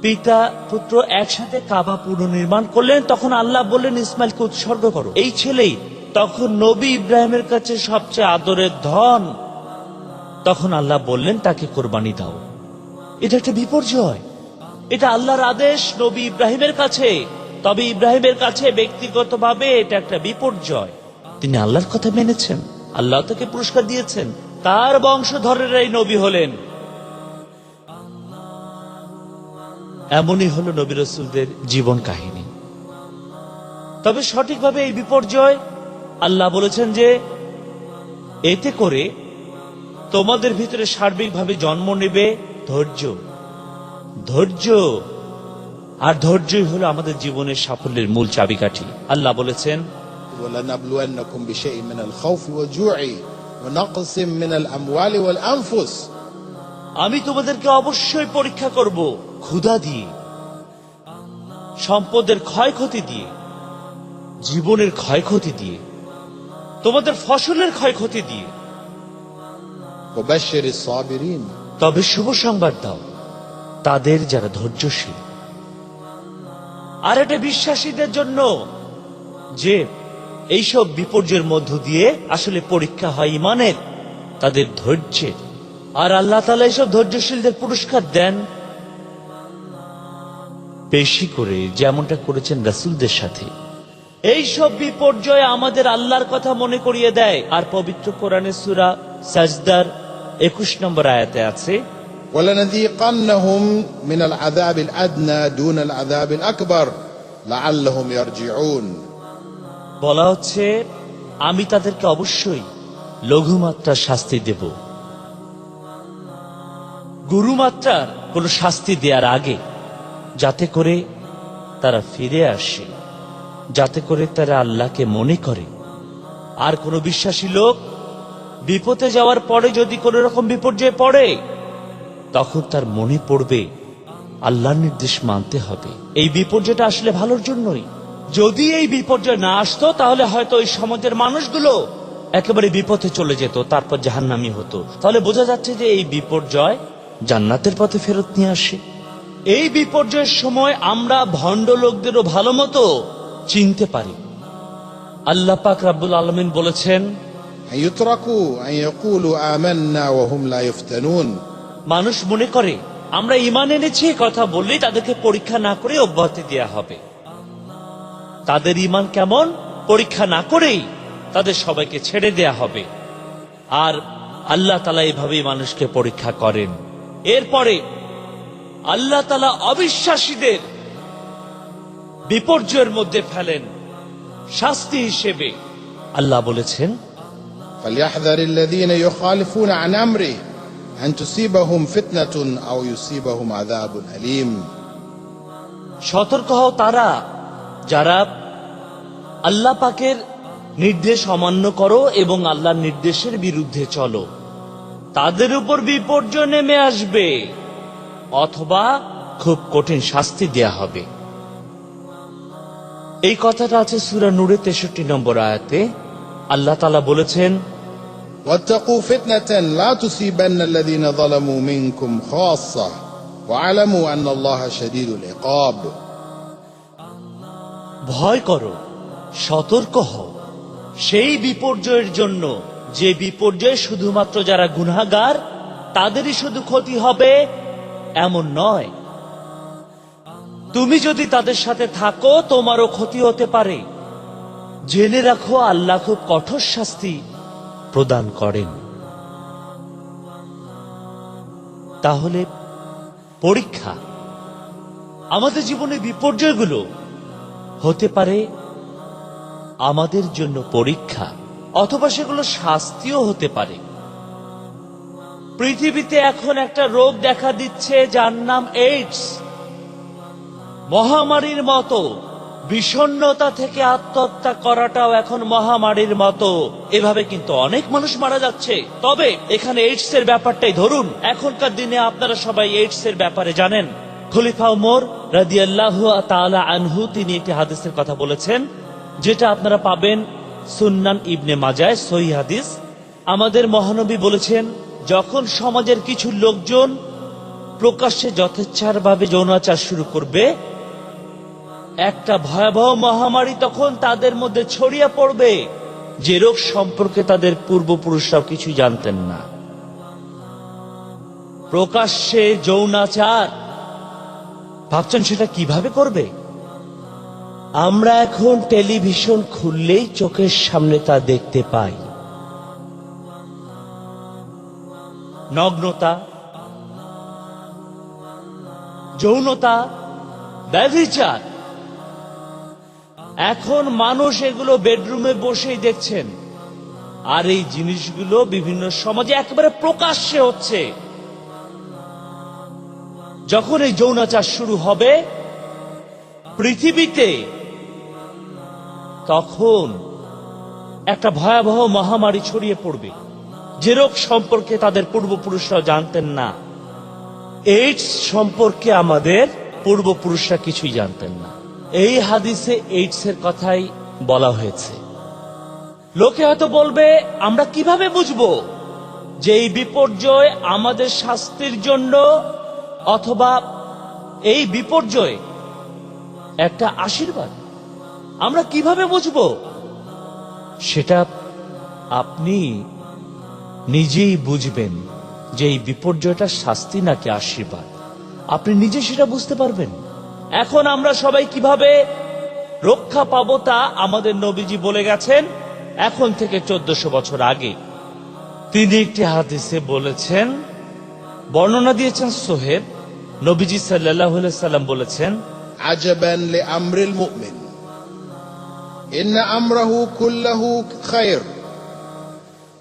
পিতা পুত্র একসাথে কাবা পুনর্নির্মাণ করলেন। তখন আল্লাহ বললেন, ইসমাইলকে উৎসর্গ করো। এই ছেলেই তখন নবী ইব্রাহিমের কাছে সবচেয়ে আদরের ধন। তখন আল্লাহ বললেন, তাকে কোরবানি দাও। এটা একটা বিপর্যয়। এটা আল্লাহর আদেশ নবী ইব্রাহিমের কাছে, তবে ইব্রাহিমের কাছে ব্যক্তিগতভাবে এটা একটা বিপর্যয়। তিনি আল্লাহর কথা মেনেছেন, আল্লাহ তাকে পুরস্কার দিয়েছেন, তার বংশধরেরাই নবী হলেন। এমনই হলো নবী রাসূলদের জীবন কাহিনী। তবে সঠিকভাবে এই বিপর্যয় আল্লাহ বলেছেন যে এতে করে তোমাদের ভিতরে সার্বিকভাবে জন্ম নেবে ধৈর্য। ধৈর্য আর ধৈর্যই হলো আমাদের জীবনের সাফল্যের মূল চাবিকাঠি। আল্লাহ বলেছেন, وَلَنَبْلُوَنَّكُمْ بِشَيْءٍ مِّنَ الْخَوْفِ وَالْجُوعِ وَنَقْصٍ مِّنَ الْأَمْوَالِ وَالْأَنفُسِ। আমি তোমাদেরকে অবশ্যই পরীক্ষা করব ক্ষুধা দিয়ে, সম্পদের ক্ষয়ক্ষতি দিয়ে, জীবনের ক্ষয়ক্ষতি দিয়ে, তোমাদের ফসলের ক্ষয়ক্ষতি দিয়ে। وَبَشِّرِ الصَّابِرِينَ। তবে শুভ সংবাদ দাও তাদের যারা ধৈর্যশীল। আর এটা বিশ্বাসীদের জন্য যে এইসব বিপর্যয়ের মধ্য দিয়ে আসলে পরীক্ষা হয় ইমানের, তাদের ধৈর্যের। আর আল্লাহ তাআলা এইসব ধৈর্যশীলদের পুরস্কার দেন বেশি করে, যেমনটা করেছেন রাসূলদের সাথে। এইসব বিপর্যয় আমাদের আল্লাহর কথা মনে করিয়ে দেয়। আর পবিত্র কোরআনের সূরা সাজদার 21 নম্বর আয়াতে আছে, وَلَنَذِيقَنَّهُمْ مِنَ الْعَذَابِ الْأَدْنَى دُونَ الْعَذَابِ الْأَكْبَرِ لَعَلَّهُمْ يَرْجِعُونَ। বলা হচ্ছে আমি তাদেরকে অবশ্যই লঘুমাত্রার শাস্তি দেব। গুরুমাত্রার কোন শাস্তি দেওয়ার আগে, যাতে করে তারা ফিরে আসে, যাতে করে তারা আল্লাহকে মনে করে। আর কোন বিশ্বাসী লোক বিপদে যাওয়ার পরে যদি কোন রকম বিপর্যয়ে পড়ে, তখন তার মনে পড়বে আল্লাহর নির্দেশ মানতে হবে। এই বিপর্যয়টা আসলে ভালোর জন্যই। যদি এই বিপর্যয় না আসতো, তাহলে হয়তো ওই সমাজের মানুষগুলো একেবারে বিপথে চলে যেত, তারপর জাহান্নামী হতো। তাহলে বোঝা যাচ্ছে যে এই বিপর্যয় জান্নাতের পথে ফেরত নিয়ে আসে। এই বিপর্যয়ের সময় আমরা ভণ্ড লোকদেরও ভালো মতো চিনতে পারি। আল্লাহ পাক রাব্বুল আলামিন বলেছেন, أن يتركوا أن يقولوا آمنا وهم لا يفتنون। মানুষ মনে করে আমরা ঈমান এনেছি কথা বললেই তাদেরকে পরীক্ষা না করে অব্যাহতি দেওয়া হবে। তাদের ঈমান কেমন, পরীক্ষা না করেই তাদের সবাইকে ছেড়ে দেয়া হবে। আর আল্লাহ তাআলা এইভাবেই মানুষকে পরীক্ষা করেন। এরপরে আল্লাহ তাআলা অবিশ্বাসীদের বিপর্যয়ের মধ্যে ফেলেন শাস্তি হিসেবে। আল্লাহ বলেছেন, فليحذر الذين يخالفون عن أمره أن تصيبهم فتنة أو يصيبهم عذاب أليم। সতর্ক হও তারা যারা আল্লাহ পাকের নির্দেশ অমান্য করো এবং আল্লাহর নির্দেশের বিরুদ্ধে চলো, তাদের উপর বিপর্যয় নেমে আসবে অথবা খুব কঠিন শাস্তি দেয়া হবে। এই কথাটা আছে সূরা নূরের 63 নম্বর আয়াতে। আল্লাহ তাআলা বলেছেন, واتقوا فتنة لا تصيبن الذين ظلموا منكم خاصة واعلموا أن الله شديد العقاب। ভয় করো, সতর্ক হও সেই বিপর্যয়ের জন্য যে বিপর্যয় শুধুমাত্র যারা গুনাহগার তাদেরই শুধু ক্ষতি হবে এমন নয়। তুমি যদি তাদের সাথে থাকো তোমারও ক্ষতি হতে পারে। জেনে রাখো আল্লাহ খুব কঠোর শাস্তি প্রদান করেন। তাহলে পরীক্ষা, আমাদের জীবনে বিপর্যয়গুলো হতে পারে আমাদের জন্য পরীক্ষা, অথবা সেগুলো শাস্তিও হতে পারে। পৃথিবীতে এখন একটা রোগ দেখা দিচ্ছে যার নাম এইডস। মহামারীর মতো বিষণ্ণতা থেকে আত্মহত্যা করাটাও এখন মহামারীর মতো। এভাবে কিন্তু অনেক মানুষ মারা যাচ্ছে। তবে এখানে এইডস এর ব্যাপারটাই ধরুন। এখনকার দিনে আপনারা সবাই এইডস এর ব্যাপারে জানেন। খলিফা ওমর রাদিয়াল্লাহু তাআলা আনহু তিনি একটি হাদিসের কথা বলেছেন, যেটা আপনারা পাবেন সুন্নান ইবনে মাজায়, সহিহ হাদিস। আমাদের মহানবী বলেছেন, যখন সমাজের কিছু লোকজন প্রকাশ্যে যথেচ্ছারভাবে যৌনাচার শুরু করবে, একটা ভয়াবহ মহামারী তখন তাদের মধ্যে ছড়িয়ে পড়বে, যে রোগ সম্পর্কে তাদের পূর্বপুরুষরাও কিছু জানতেন না। প্রকাশ্যে যৌনাচার, ভাবছেন সেটা কিভাবে করবে? আমরা এখন টেলিভিশন খুললেই চোখের সামনে তা দেখতে পাই। নগ্নতা, যৌনতা, ব্যভিচার। এখন মানুষ এগুলো বেডরুমে বসেই দেখছেন। আর এই জিনিসগুলো বিভিন্ন সমাজে একেবারে প্রকাশ্যে হচ্ছে। যখন এই যৌনাচার শুরু হবে পৃথিবীতে, তখন একটা ভয়াবহ মহামারী ছড়িয়ে পড়বে, যে রোগ সম্পর্কে তাদের পূর্বপুরুষরা জানতেন না। এইডস সম্পর্কে আমাদের পূর্বপুরুষরা কিছুই জানতেন না। এই হাদিসে এইডস এর কথাই বলা হয়েছে। লোকে হয়তো বলবে, আমরা কিভাবে বুঝবো যে এই বিপর্যয় আমাদের শাস্তির জন্য, অথবা এই বিপর্যয় একটা আশীর্বাদ? আমরা কিভাবে বুঝবো? সেটা আপনি নিজেই বুঝবেন যে এই বিপর্যয়টা শাস্তি নাকি আশীর্বাদ। আপনি নিজে সেটা বুঝতে পারবেন। এখন আমরা সবাই কিভাবে রক্ষা পাবো তা আমাদের নবীজি বলে গেছেন এখন থেকে 1400 বছর আগে। তিনি একটি হাদিসে বলেছেন, বর্ণনা দিয়েছেন সোহেব, নবীজি সাল্লাল্লাহু আলাইহি সাল্লাম বলেছেন, আজাবান লিআমরিল মুমিন ইন্না আমরাহু কুল্লাহু খায়র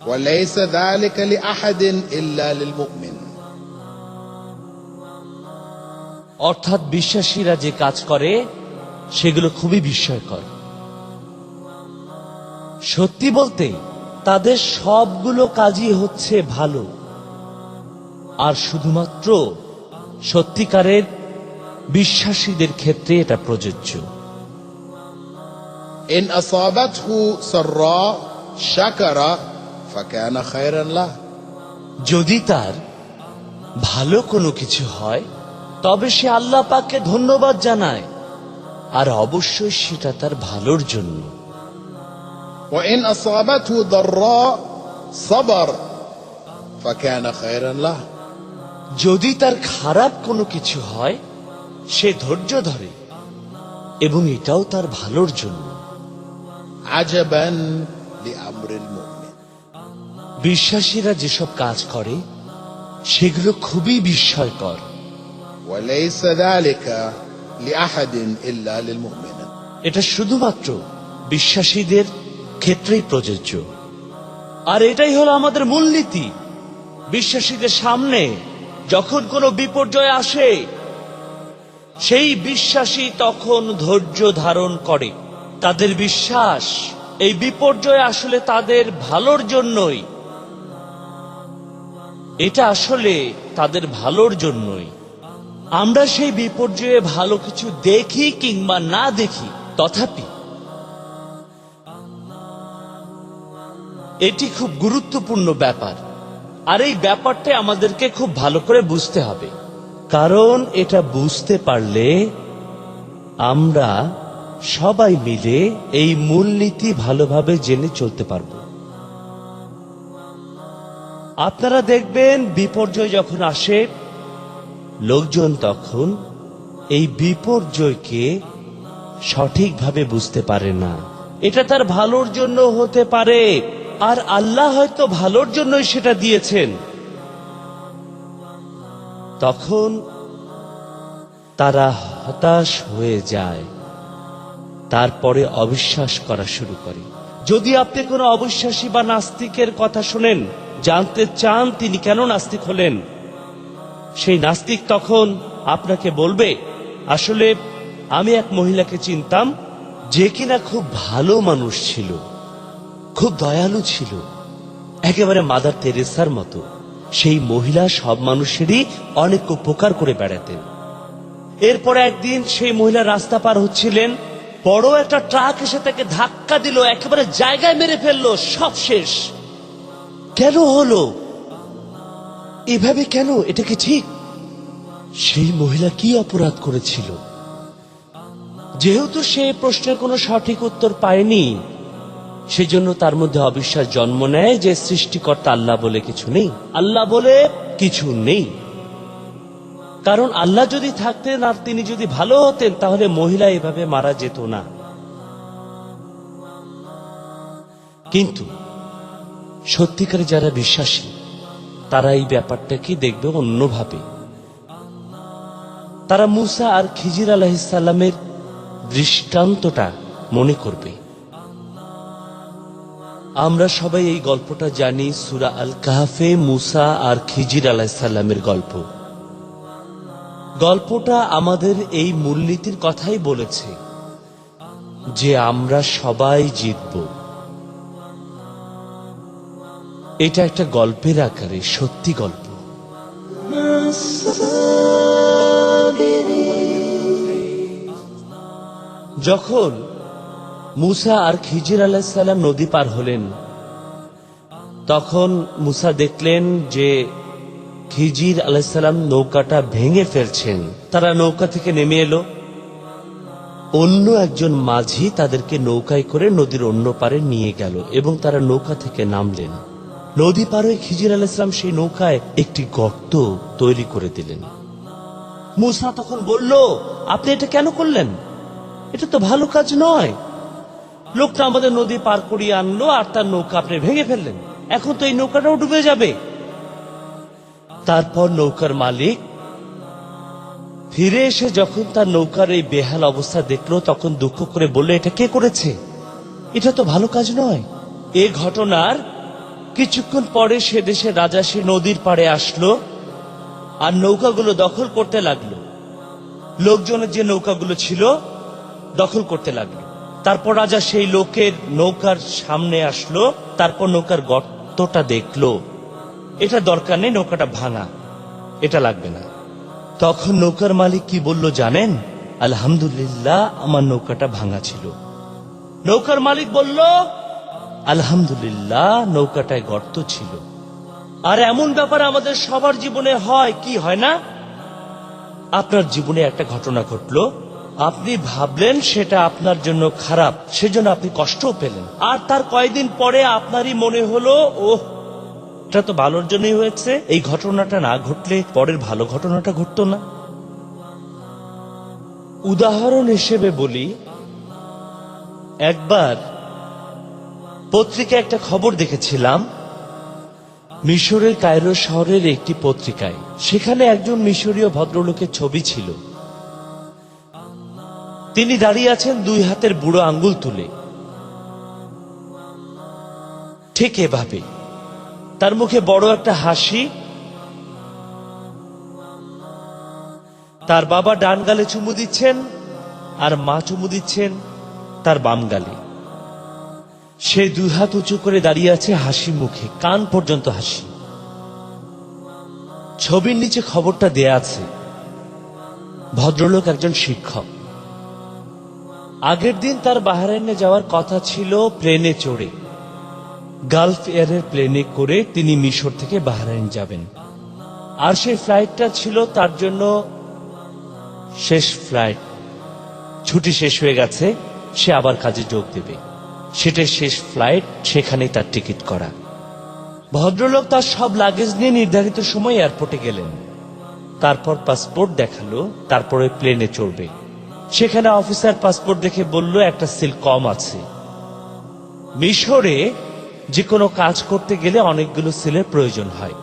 ওয়া লাইসা যালিকা লিআহাদিন ইল্লা লিল মুমিন। অর্থাৎ বিশ্বাসীরা যে কাজ করে সেগুলো খুবই বিস্ময়কর। সত্যি বলতে তাদের সবগুলো কাজই হচ্ছে ভালো, আর শুধুমাত্র সত্যিকারের বিশ্বাসীদের ক্ষেত্রে এটা প্রযোজ্য। ইন আসাবাতহু সাররা শাকারা ফাকানা খায়রান লাহ। যদি তার ভালো কোনো কিছু হয় তবে সে আল্লাহ পাককে ধন্যবাদ জানায়, আর অবশ্যই সেটা তার ভালোর জন্য। ওয়া ইন আসাবাতহু দাররা সাবার ফাকানা খায়রান লাহ। যদি তার খারাপ কোনো কিছু হয় সে ধৈর্য ধরে, এবং এটাও তার ভালোর জন্য। আজাবান লিআমরিল মুমিন। বিশ্বাসীরা যেসব কাজ করে সেগুলো খুবই বিস্ময়কর। ওয়া লাইসা যালিকা লিআহাদিন ইল্লা লিল মুমিন। এটা শুধুমাত্র বিশ্বাসীদের ক্ষেত্রেই প্রযোজ্য। আর এটাই হলো আমাদের মূলনীতি। বিশ্বাসীদের সামনে যখন কোনো বিপর্যয় আসে, সেই বিশ্বাসী তখন ধৈর্য ধারণ করে। তাদের বিশ্বাস এই বিপর্যয় আসলে তাদের ভালোর জন্যই। এটা আসলে তাদের ভালোর জন্যই। আমরা সেই বিপর্যয়ে ভালো কিছু দেখি কিংবা না দেখি, তথাপি এটি খুব গুরুত্বপূর্ণ ব্যাপার। আর এই ব্যাপারটা আমাদেরকে খুব ভালো করে বুঝতে হবে, কারণ এটা বুঝতে পারলে আমরা সবাই মিলে এই মূলনীতি ভালোভাবে জেনে চলতে পারব। আপনারা দেখবেন বিপর্যয় যখন আসে, লোকজন তখন এই বিপর্যয়কে সঠিকভাবে বুঝতে পারে না। এটা তার ভালোর জন্য হতে পারে, আর আল্লাহ হয়তো ভালোর জন্যই সেটা দিয়েছেন। তখন তারা হতাশ হয়ে যায়, তারপরে অবিশ্বাস করা শুরু করে। যদি আপনি কোনো অবিশ্বাসী বা নাস্তিকের কথা শুনেন, জানতে চান তিনি কেন নাস্তিক হলেন, সেই নাস্তিক তখন আপনাকে বলবে, আসলে আমি এক মহিলাকে চিনতাম, যে কিনা খুব ভালো মানুষ ছিল, খুব দয়ালু ছিল, একেবারে মাদার তেরেসার মতো। সেই মহিলা সব মানুষেরই অনেক উপকার করে বেড়াতেন। এরপরে একদিন সেই মহিলা রাস্তা পার হচ্ছিলেন, বড় একটা ট্রাক এসে তাকে ধাক্কা দিল, একেবারে জায়গায় মেরে ফেললো, সব শেষ। কেন হলো এভাবে? কেন? এটা কি ঠিক? সেই মহিলা কি অপরাধ করেছিল? যেহেতু সে প্রশ্নের কোনো সঠিক উত্তর পায়নি, সেজন্য তার মধ্যে অবিশ্বাস জন্ম নেয় যে সৃষ্টিকর্তা আল্লাহ বলে কিছু নেই, আল্লাহ বলে কিছু নেই। কারণ আল্লাহ যদি থাকতেন আর তিনি যদি ভালো হতেন, তাহলে মহিলা এভাবে মারা যেত না। কিন্তু সত্যিকারে যারা বিশ্বাসী, তারা এই ব্যাপারটাকে দেখবে অন্যভাবে। তারা মুসা আর খিজির আলাইহিসসালামের দৃষ্টান্তটা মনে করবে। আমরা সবাই এই গল্পটা জানি, সূরা আল কাহফে মুসা আর খিজির আলাইহিসসালামের গল্প। গল্পটা আমাদের এই মূলনীতির কথাই বলেছে যে আমরা সবাই জিতব। এটা একটা গল্পের আকারে সত্যি গল্প। যখন মুসা আর খিজির আলাইহিসসালাম নদী পার হলেন, তখন মুসা দেখলেন যে খিজির আলাইহিসসালাম নৌকাটা ভেঙে ফেলছেন। তারা নৌকা থেকে নেমে এলো। অন্য একজন মাঝি তাদেরকে নৌকায় করে নদীর অন্য পারে নিয়ে গেল এবং তারা নৌকা থেকে নামলেন। নদী পার হয়ে খিজির আলাইহিসসালাম সেই নৌকায় একটি গর্ত তৈরি করে দিলেন। মুসা তখন বলল, আপনি এটা কেন করলেন? এটা তো ভালো কাজ নয়। লোকটা আমাদের নদী পার করিয়ে আনলো আর তার নৌকা আপনি ভেঙে ফেললেন। এখন তো এই নৌকাটাও ডুবে যাবে। তারপর নৌকার মালিক ফিরে এসে যখন তার নৌকার এই বেহাল অবস্থা দেখলো, তখন দুঃখ করে বলল, এটা কে করেছে? এটা তো ভালো কাজ নয়। এ ঘটনার কিছুক্ষণ পরে সে দেশের রাজা সে নদীর পাড়ে আসলো আর নৌকাগুলো দখল করতে লাগলো। লোকজনের যে নৌকাগুলো ছিল দখল করতে লাগলো। তারপর রাজা সেই লোকের নৌকার সামনে আসলো, তারপর নৌকার গর্তটা দেখলো। এটা দরকার নেই, নৌকাটা ভাঙা, এটা লাগবে না। তখন নৌকার মালিক কি বলল জানেন? আলহামদুলিল্লাহ, আমার নৌকাটা ভাঙা ছিল। নৌকার মালিক বলল, আলহামদুলিল্লাহ, নৌকাটায় গর্ত ছিল। আর এমন ব্যাপার আমাদের সবার জীবনে হয়, কি হয় না? আপনার জীবনে একটা ঘটনা ঘটলো, আপনি ভাবলেন সেটা আপনার জন্য খারাপ, সেজন্য আপনি কষ্টও পেলেন। আর তার কয়েকদিন পরে আপনারই মনে হলো, ওহ, এটা তো ভালোর জন্যই হয়েছে, এই ঘটনাটা না ঘটলে পরের ভালো ঘটনাটা ঘটতো না। উদাহরণ হিসেবে বলি, একবার পত্রিকায় একটা খবর দেখেছিলাম, মিশরের কায়রো শহরের একটি পত্রিকায়। সেখানে একজন মিশরীয় ভদ্রলোকের ছবি ছিল। তিনি দাঁড়িয়ে আছেন দুই হাতের বুড়ো আঙ্গুল তুলে, ঠিক এভাবে। তার মুখে বড় একটা হাসি। তার বাবা ডান গালে চুমু দিচ্ছেন আর মা চুমু দিচ্ছেন তার বাম গালে। সে দুই হাত উঁচু করে দাঁড়িয়ে আছে, হাসি মুখে, কান পর্যন্ত হাসি। ছবির নিচে খবরটা দেয়া আছে, ভদ্রলোক একজন শিক্ষক। আগের দিন তার বাহরাইনে যাওয়ার কথা ছিল প্লেনে চড়ে। গালফ এয়ারের প্লেনে করে তিনি মিশর থেকে বাহরাইন যাবেন। আর সেই ফ্লাইটটা ছিল তার জন্য শেষ ফ্লাইট। ছুটি শেষ হয়ে গেছে, সে আবার কাজে যোগ দেবে। সেটাই শেষ ফ্লাইট, সেখানেই তার টিকিট করা। ভদ্রলোক তার সব লাগেজ নিয়ে নির্ধারিত সময় এয়ারপোর্টে গেলেন। তারপর পাসপোর্ট দেখালো, তারপরে প্লেনে চড়বে। সেখানে অফিসার পাসপোর্ট দেখে বলল, একটা সিল কম আছে। মিশরে যে কোনো কাজ করতে গেলে অনেকগুলো সিলের প্রয়োজন হয়।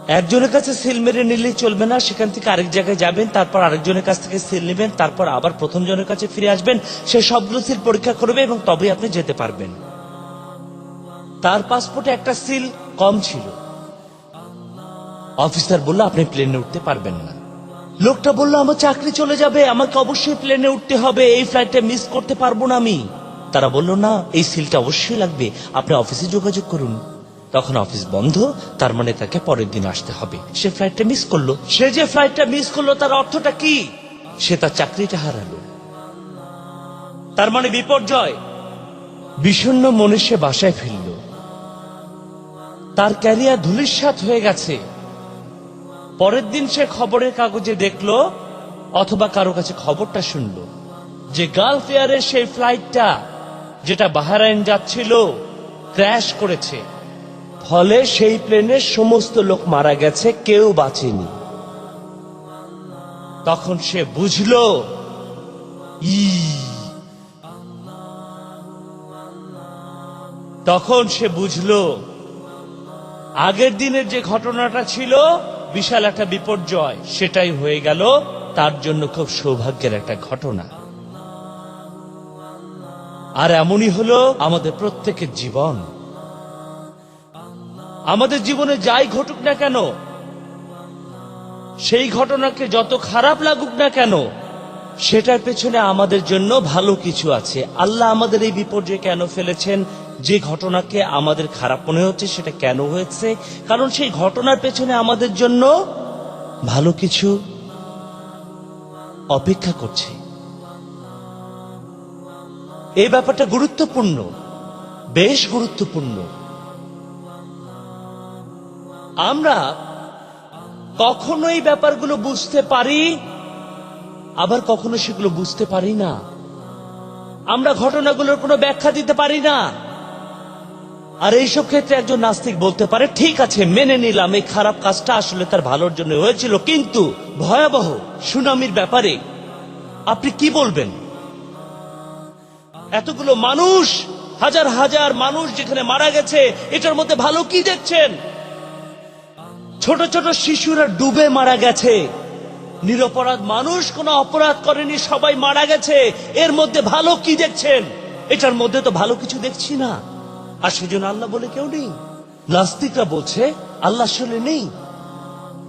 একজনের কাছে সিল মেরে নিলেই চলবে না, সেখান থেকে আরেক জায়গায় যাবেন, তারপর আরেকজনের কাছ থেকে সিল নেবেন, তারপর আবার প্রথম জনের কাছে ফিরে আসবেন, সে সবগুলো সিল পরীক্ষা করবে এবং তবেই আপনি যেতে পারবেন। তার পাসপোর্টে একটা সিল কম ছিল। অফিসার বলল, আপনি প্লেনে উঠতে পারবেন না। লোকটা বলল আমার চাকরি চলে যাবে, আমাকে অবশ্যই প্লেনে উঠতে হবে, এই ফ্লাইটটা মিস করতে পারবো না আমি। তারা বলল না, এই সিলটা অবশ্যই লাগবে, আপনি অফিসে যোগাযোগ করুন। তখন অফিস বন্ধ, তার মানে তাকে পরের দিন আসতে হবে। সে ফ্লাইটটা মিস করলো। সে যে ফ্লাইটটা মিস করলো তার অর্থটা কি? সে তার চাকরিটা হারালো। তার মানে বিপর্যয়। বিষণ্ণ মনে সে বাসায় ফিরল। তার ক্যারিয়ার ধূলিসাৎ হয়ে গেছে। পরের দিন সে খবরের কাগজে দেখলো অথবা কারো কাছে খবরটা শুনলো যে গালফ এয়ারের সেই ফ্লাইটটা যেটা বাহরাইন যাচ্ছিল ক্র্যাশ করেছে। ফলে সেই প্লেনের সমস্ত লোক মারা গেছে, কেউ বাঁচেনি। তখন সে বুঝলো আগের দিনের যে ঘটনাটা ছিল বিশাল একটা বিপর্যয়, সেটাই হয়ে গেল তার জন্য খুব সৌভাগ্যের একটা ঘটনা। আর এমনই হলো আমাদের প্রত্যেকের জীবন। আমাদের জীবনে যাই ঘটুক না কেন, সেই ঘটনাকে যত খারাপ লাগুক না কেন, সেটার পেছনে আমাদের জন্য ভালো কিছু আছে। আল্লাহ আমাদের এই বিপর্যয়ে কেন ফেলেছেন, যে ঘটনাকে আমাদের খারাপ মনে হচ্ছে সেটা কেন হয়েছে, কারণ সেই ঘটনার পেছনে আমাদের জন্য ভালো কিছু অপেক্ষা করছে। এই ব্যাপারটা গুরুত্বপূর্ণ, বেশ গুরুত্বপূর্ণ। আমরা কখনো এই ব্যাপারগুলো বুঝতে পারি, আবার কখনো সেগুলো বুঝতে পারি না। আমরা ঘটনাগুলোর কোনো ব্যাখ্যা দিতে পারি না। আর এইসব ক্ষেত্রে একজন নাস্তিক বলতে পারে, ঠিক আছে মেনে নিলাম এই খারাপ কাজটা আসলে তার ভালোর জন্য হয়েছিল, কিন্তু ভয়াবহ সুনামির ব্যাপারে আপনি কি বলবেন? এতগুলো মানুষ, হাজার হাজার মানুষ যেখানে মারা গেছে, এটার মধ্যে ভালো কি দেখছেন? ছোট ছোট শিশুরা ডুবে মারা গেছে, নিরপরাধ মানুষ কোনো অপরাধ করেনি, সবাই মারা গেছে, এর মধ্যে ভালো কি দেখছেন? এটার মধ্যে তো ভালো কিছু দেখছি না। আর সেজন্য আল্লাহ বলে কেউ নেই। নাস্তিকরা বলছে আল্লাহ আসলে নেই।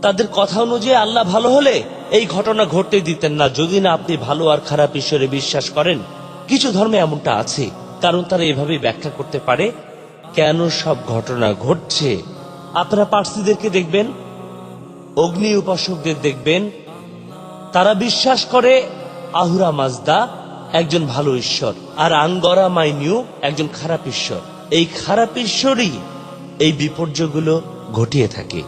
তাদের কথা অনুযায়ী আল্লাহ ভালো হলে এই ঘটনা ঘটতে দিতেন না, যদি না আপনি ভালো আর খারাপ ঈশ্বরে বিশ্বাস করেন। কিছু ধর্মে এমনটা আছে, কারণ তারা এভাবে ব্যাখ্যা করতে পারে কেন সব ঘটনা ঘটছে। আপনারা পার্সিদেরকে দেখবেন, অগ্নি উপাসকদের দেখবেন, তারা বিশ্বাস করে আহুরা মাজদা একজন ভালো ঈশ্বর, আর আঙ্গরা মাইনিউ একজন খারাপ ঈশ্বর। এই খারাপ ঈশ্বরই এই বিপর্যয়গুলো ঘটিয়ে থাকে,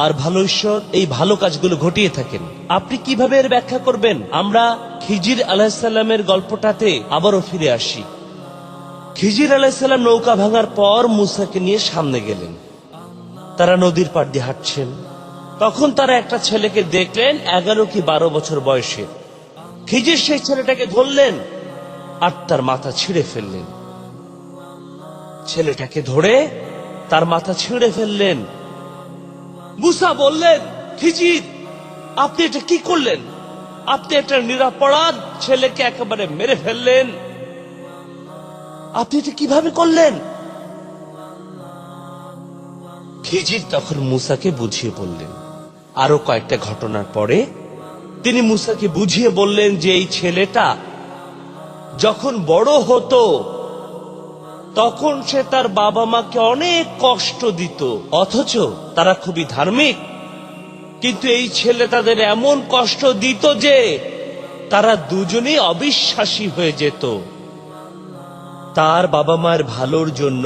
আর ভালো ঈশ্বর এই ভালো কাজগুলো ঘটিয়ে থাকেন। আপনি কিভাবে এর ব্যাখ্যা করবেন? আমরা খিজির আলাইহিসসালামের গল্পটাতে আবারও ফিরে আসি। খিজির আলাইহিসসালাম নৌকা ভাঙার পর মুসাকে নিয়ে সামনে গেলেন। তারা নদীর পাড় দিয়ে হাঁটছেন। তখন তারা একটা ছেলেকে দেখলেন 11 কি 12 বছর বয়সের। খিজির সেই ছেলেটাকে ধরলেন আর তার মাথা ছিঁড়ে ফেললেন। ছেলেটাকে ধরে তার মাথা ছিঁড়ে ফেললেন। মুসা বললেন, খিজির আপনি এটা কি করলেন? আপনি একটা নিরপরাধ ছেলেকে একেবারে মেরে ফেললেন, আপনি এটা কিভাবে করলেন? খিজির তখন মুসাকে বুঝিয়ে বললেন। আরো কয়েকটা ঘটনার পরে তিনি মুসাকে বুঝিয়ে বললেন যে এই ছেলেটা যখন বড় হতো তখন সে তার বাবা মাকে অনেক কষ্ট দিত, অথচ তারা খুবই ধার্মিক, কিন্তু এই ছেলে তাদের এমন কষ্ট দিত যে তারা দুজনেই অবিশ্বাসী হয়ে যেত। তার বাবা মায়ের ভালোর জন্য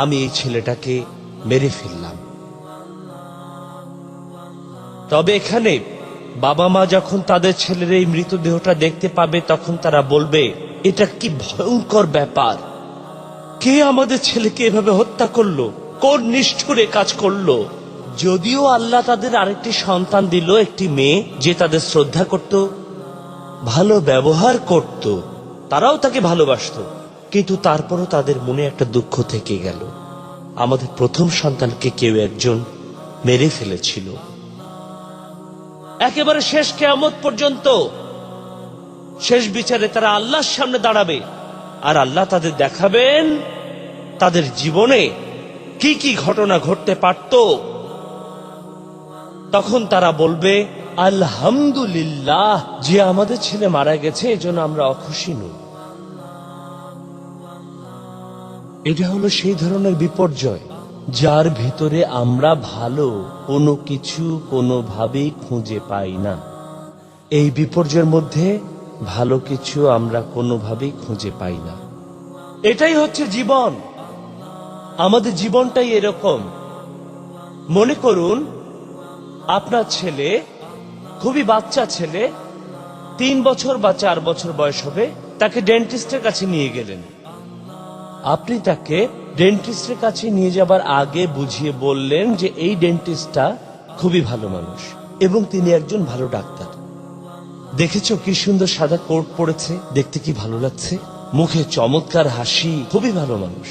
আমি এই ছেলেটাকে মেরে ফেললাম। তবে এখানে বাবা মা যখন তাদের ছেলের এই মৃতদেহটা দেখতে পাবে তখন তারা বলবে, এটা কি ভয়ঙ্কর ব্যাপার, কে আমাদের ছেলেকে এভাবে হত্যা করলো, কোন নিষ্ঠুরে কাজ করলো। যদিও আল্লাহ তাদের আরেকটি সন্তান দিল, একটি মেয়ে, যে তাদের শ্রদ্ধা করত, ভালো ব্যবহার করত, তারাও তাকে ভালোবাসত, কিন্তু তারপরও তাদের মনে একটা দুঃখ থেকে গেল, আমাদের প্রথম সন্তানকে কেউ একজন মেরে ফেলেছিল। একেবারে শেষ কিয়ামত পর্যন্ত, শেষ বিচারে তারা আল্লাহর সামনে দাঁড়াবে, আর আল্লাহ তাদের দেখাবেন তাদের জীবনে কি কি ঘটনা ঘটতে পারত। তখন তারা বলবে, আলহামদুলিল্লাহ, যে আমাদের ছেলে মারা গেছে এজন্য আমরা অখুশি নই। এটা হলো সেই ধরনের বিপর্যয় যার ভিতরে আমরা ভালো কোনো কিছু কোনোভাবেই খুঁজে পাই না। এই বিপর্যয়ের মধ্যে ভালো কিছু আমরা কোনোভাবেই খুঁজে পাই না। এটাই হচ্ছে জীবন। আমাদের জীবনটাই এরকম। মনে করুন আপনার ছেলে, খুবই বাচ্চা ছেলে, 3 বছর বা 4 বছর বয়স হবে, তাকে ডেন্টিস্টের কাছে নিয়ে গেলেন। আপনি তাকে ডেন্টিস্টের কাছে নিয়ে যাবার আগে বুঝিয়ে বললেন যে এই ডেন্টিস্টটা খুবই ভালো মানুষ এবং তিনি একজন ভালো ডাক্তার। দেখেছো কি সুন্দর সাদা কোট পরেছে, দেখতে কি ভালো লাগছে, মুখে চমৎকার হাসি, খুবই ভালো মানুষ।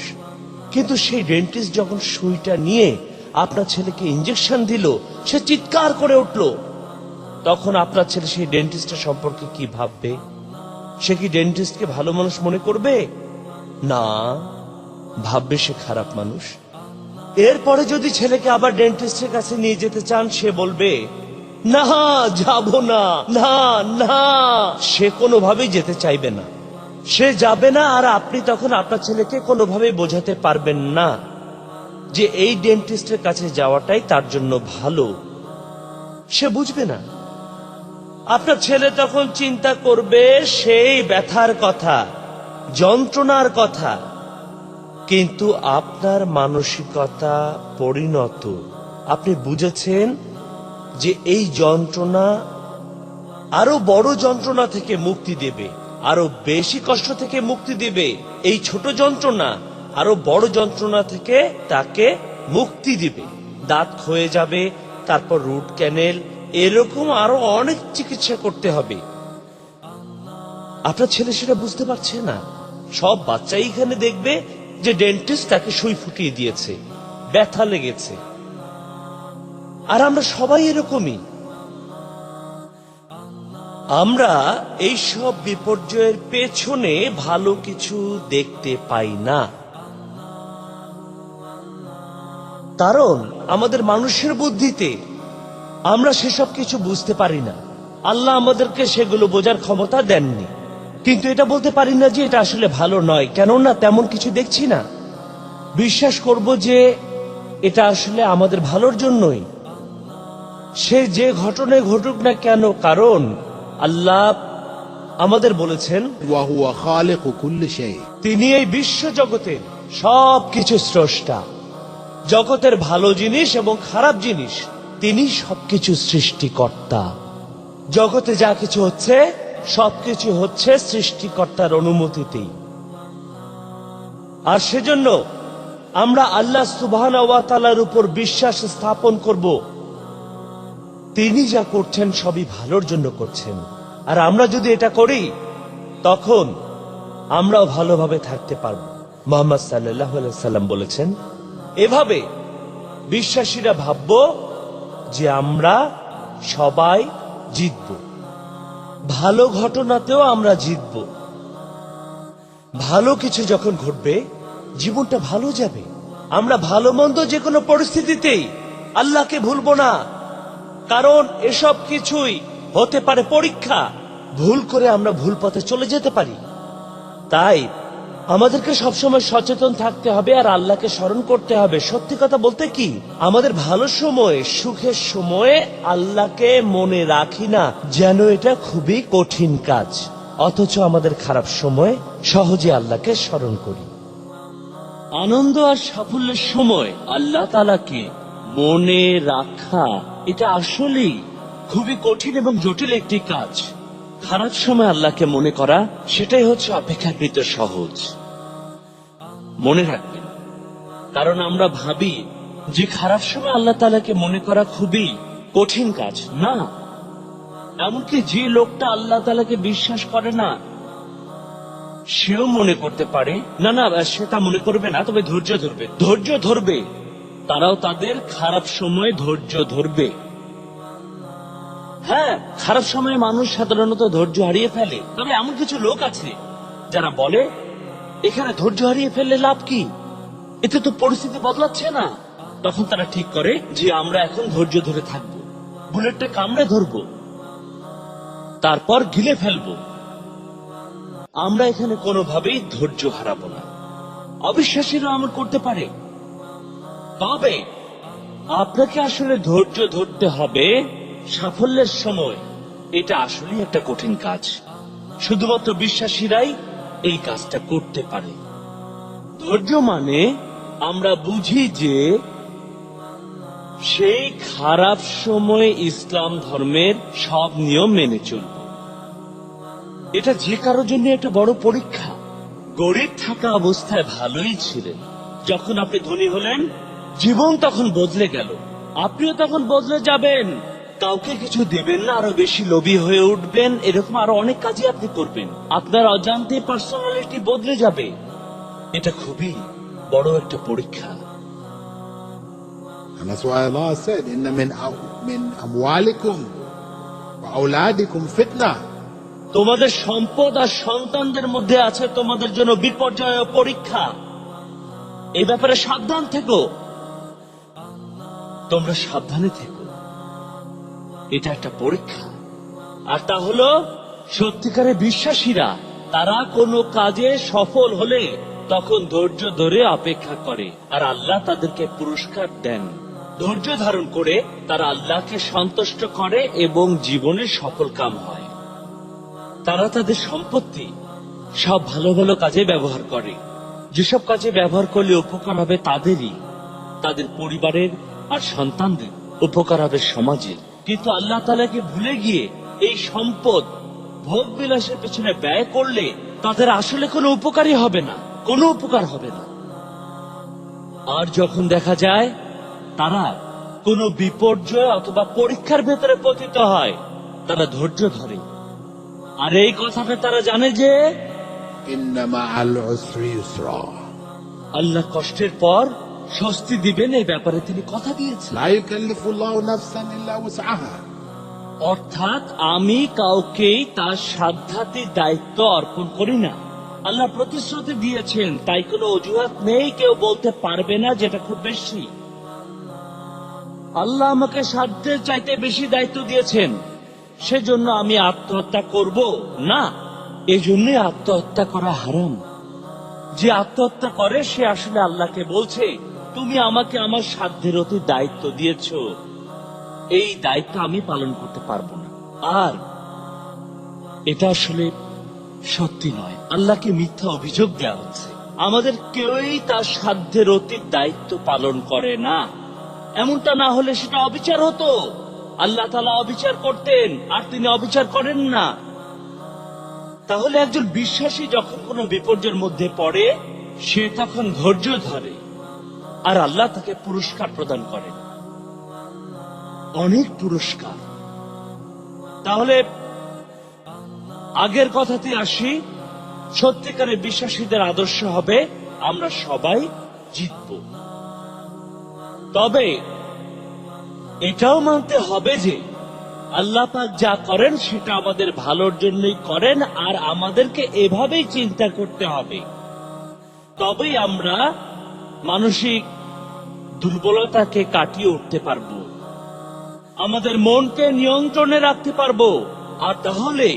কিন্তু সেই ডেন্টিস্ট যখন সুইটা নিয়ে আপনার ছেলেকে ইঞ্জেকশন দিল, সে চিৎকার করে উঠল। তখন আপনার ছেলে সেই ডেন্টিস্টের সম্পর্কে কি ভাববে? সে কি ডেন্টিস্টকে ভালো মানুষ মনে করবে? না, ভাববে সে খারাপ মানুষ। এরপরে যদি ছেলেকে আবার ডেন্টিস্টের কাছে নিয়ে যেতে চান, সে বলবে, না যাব না, না না, সে কোনোভাবেই যেতে চাইবে না, সে যাবে না। আর আপনি তখন আপনার ছেলেকে কোনোভাবেই বোঝাতে পারবেন না যে এই ডেন্টিস্টের কাছে যাওয়াটাই তার জন্য ভালো। সে বুঝবে না। আপনার ছেলে তখন চিন্তা করবে সেই ব্যথার কথা, যন্ত্রণার কথা। কিন্তু আপনার মানসিকতা পরিণত, আপনি বুঝেছেন যে এই যন্ত্রণা আরো বড় যন্ত্রণা থেকে মুক্তি দেবে, আরো বেশি কষ্ট থেকে মুক্তি দেবে। এই ছোট যন্ত্রণা আরো বড় যন্ত্রণা থেকে তাকে মুক্তি দিবে। দাঁত ক্ষয়ে যাবে, তারপর রুট ক্যানেল, এরকম আরো অনেক চিকিৎসা করতে হবে। আপনার ছেলে সেটা বুঝতে পারছে না। সব বাচ্চাই এখানে দেখবে যে ডেন্টিস্ট তাকে সুই ফুটিয়ে দিয়েছে, ব্যথা লেগেছে। আর আমরা সবাই এরকমই। আমরা এই সব বিপর্যয়ের পেছনে ভালো কিছু দেখতে পাই না, কারণ আমাদের মানুষের বুদ্ধিতে আমরা সেসব কিছু বুঝতে পারি না। আল্লাহ আমাদেরকে সেগুলো বোঝার ক্ষমতা দেননি। কিন্তু এটা বলতে পারি না যে এটা আসলে ভালো নয়, কেননা তেমন কিছু দেখছি না। বিশ্বাস করব যে এটা আসলে আমাদের ভালোর জন্যই। সে যে ঘটনায় ঘটুক না কেন, কারণ আল্লাহ আমাদের বলেছেন, وهو خالق كل شيء। তিনি এই বিশ্ব জগতের সব কিছু স্রষ্টা। জগতের ভালো জিনিস এবং খারাপ জিনিস তিনি সবকিছু সৃষ্টিকর্তা। জগতে যা কিছু হচ্ছে সবকিছু হচ্ছে সৃষ্টিকর্তার অনুমতিতেই। আর সেজন্য আমরা আল্লাহ সুবহানাহু ওয়া তাআলার উপর বিশ্বাস স্থাপন করব। তিনি যা করছেন সবই ভালোর জন্য করছেন। আর আমরা যদি এটা করি, তখন আমরাও ভালোভাবে থাকতে পারব। মুহাম্মদ সাল্লাল্লাহু আলাইহি সাল্লাম বলেছেন, এভাবে বিশ্বাসীরা ভাবব যে আমরা সবাই জিতব, ভালো ঘটনাতেও আমরা জিতব। ভালো কিছু যখন ঘটবে, জীবনটা ভালো যাবে। আমরা ভালো মন্দ যে কোনো পরিস্থিতিতেই আল্লাহকে ভুলব না, কারণ এসব কিছুই হতে পারে পরীক্ষা। ভুল করে আমরা ভুল পথে চলে যেতে পারি। তাই আমাদেরকে সবসময় সচেতন থাকতে হবে আর আল্লাহকে স্মরণ করতে হবে। সত্যি কথা বলতে কি, আমাদের ভালো সময়ে, সুখের সময়ে আল্লাহকে মনে রাখি না, যেন এটা খুবই কঠিন কাজ। অথচ আমাদের খারাপ সময় সহজে আল্লাহকে স্মরণ করি। আনন্দ আর সাফল্যের সময় আল্লাহ তাআলাকে মনে রাখা, এটা আসলেই খুবই কঠিন এবং জটিল একটি কাজ। খারাপ সময় আল্লাহকে মনে করা, সেটাই হচ্ছে অপেক্ষাকৃত সহজ। মনে রাখবেন, কারণ আমরা ভাবি যে খারাপ সময় আল্লাহ তাআলাকে মনে করা খুবই কঠিন কাজ। না, এমনকি যে লোকটা আল্লাহ তাআলাকে বিশ্বাস করে না, সেও মনে করতে পারে, না না সে তা মনে করবে না, তবে ধৈর্য ধরবে। তারাও তাদের খারাপ সময়ে ধৈর্য ধরবে। হ্যাঁ, খারাপ সময়ে মানুষ সাধারণত ধৈর্য হারিয়ে ফেলে। তবে এমন কিছু লোক আছে যারা বলে, এখানে ধৈর্য হারিয়ে ফেললে লাভ কি, এতে তো পরিস্থিতি বদলাচ্ছে না। তখন তারা ঠিক করে যে আমরা এখন ধৈর্য ধরে থাকবো। বুলেটটা কামড়ে ধরবো, তারপর গিলে ফেলবো। আমরা এখানে কোনোভাবেই ধৈর্য হারাবো না। অবিশ্বাসীরা এমন করতে পারে, তবে আপনাকে আসলে ধৈর্য ধরতে হবে সাফল্যের সময়। এটা আসলে একটা কঠিন কাজ, শুধুমাত্র বিশ্বাসীরাই এই কাজটা করতে পারে। ধৈর্য মানে আমরা বুঝি যে সেই খারাপ সময়ে ইসলাম ধর্মের সব নিয়ম মেনে চলবে। এটা যে কারোর জন্য একটা বড় পরীক্ষা। গরিব থাকা অবস্থায় ভালোই ছিলেন, যখন আপনি ধনী হলেন জীবন তখন বদলে গেল, আপনিও তখন বদলে যাবেন। কাউকে কিছু দেবেন না, আরো বেশি লোভী হয়ে উঠবেন, এরকম আরো অনেক কাজই আপনি করবেন। আপনার অজান্তে পার্সোনালিটি বদলে যাবে। এটা খুবই বড় একটা পরীক্ষা। And that's why Allah said, "Inna min amwalikum wa auladikum fitna." তোমাদের সম্পদ আর সন্তানদের মধ্যে আছে তোমাদের জন্য বিপর্যয় ও পরীক্ষা। এই ব্যাপারে সাবধান থেকো, তোমরা সাবধানে থেকো। এটা একটা পরীক্ষা। আর তা হলো সত্যিকারের বিশ্বাসীরা, তারা কোনো কাজে সফল হলে তখন ধৈর্য ধরে অপেক্ষা করে, আর আল্লাহ তাদেরকে পুরস্কার দেন। ধৈর্য ধারণ করে তারা আল্লাহকে সন্তুষ্ট করে এবং জীবনে সফল কাম হয়। তারা তাদের সম্পত্তি সব ভালো ভালো কাজে ব্যবহার করে। যেসব কাজে ব্যবহার করলে উপকার হবে তাদেরই, তাদের পরিবারের আর সন্তানদের, উপকার হবে সমাজের। কিন্তু আল্লাহ তাআলাকে ভুলে গিয়ে এই সম্পদ ভোগ বিলাসের পেছনে ব্যয় করলে তাদের আসলে কোনো উপকারই হবে না, কোনো উপকার হবে না। আর যখন দেখা যায় তারা কোনো বিপর্যয় অথবা পরীক্ষার ভেতরে পতিত হয়, তারা ধৈর্য ধরে। আর এই কথাটা তারা জানে যে Inna ma'al usri yusra. আল্লাহ কষ্টের পর স্বস্তি দিবেন, এই ব্যাপারে তিনি কথা দিয়েছেন। La yukallifu Allahu nafsan illa wus'aha. অর্থাৎ আমি কাউকেই তার সাধ্যাতি দায়িত্ব অর্পণ করি না। আল্লাহ প্রতিশ্রুতি দিয়েছেন, তাই কোনো অজুহাত নেই, কেউ বলতে পারবে না যেটা খুব বেশি। আল্লাহ আমাকে সাধ্যের চাইতে বেশি দায়িত্ব দিয়েছেন, সেজন্য আমি আত্মহত্যা করব না। এজন্য আত্মহত্যা করা হারাম। যে আত্মহত্যা করে সে আসলে আল্লাহকে বলছে, তুমি আমাকে আমার সাধ্যের অতি দায়িত্ব দিয়েছ, এই দায়িত্ব আমি পালন করতে পারবো না। আর এটা আসলে সত্যি নয়, আল্লাহকে মিথ্যা অভিযোগ দেওয়া হচ্ছে। আমাদের কেউই তার সাধ্যের অতীত দায়িত্ব পালন করে না। এমনটা না হলে সেটা অবিচার হতো। আল্লাহ তাআলা অবিচার করতেন, আর তিনি অবিচার করেন না। তাহলে একজন বিশ্বাসী যখন কোনো বিপর্যয়ের মধ্যে পড়ে, সে তখন ধৈর্য ধরে, আর আল্লাহ তাকে পুরস্কার প্রদান করেন, অনেক পুরস্কার। তাহলে আগের কথাতে আসি, সত্যিকারের বিশ্বাসীদের আদর্শ হবে আমরা সবাই জিতব। তবে এটাও মানতে হবে যে আল্লাহ পাক যা করেন সেটা আমাদের ভালোর জন্যই করেন, আর আমাদেরকে এভাবেই চিন্তা করতে হবে। তবেই আমরা মানসিক দুর্বলতাকে কাটিয়ে উঠতে পারবো, আমাদের মনকে নিয়ন্ত্রণে রাখতে পারবো। আর তাহলে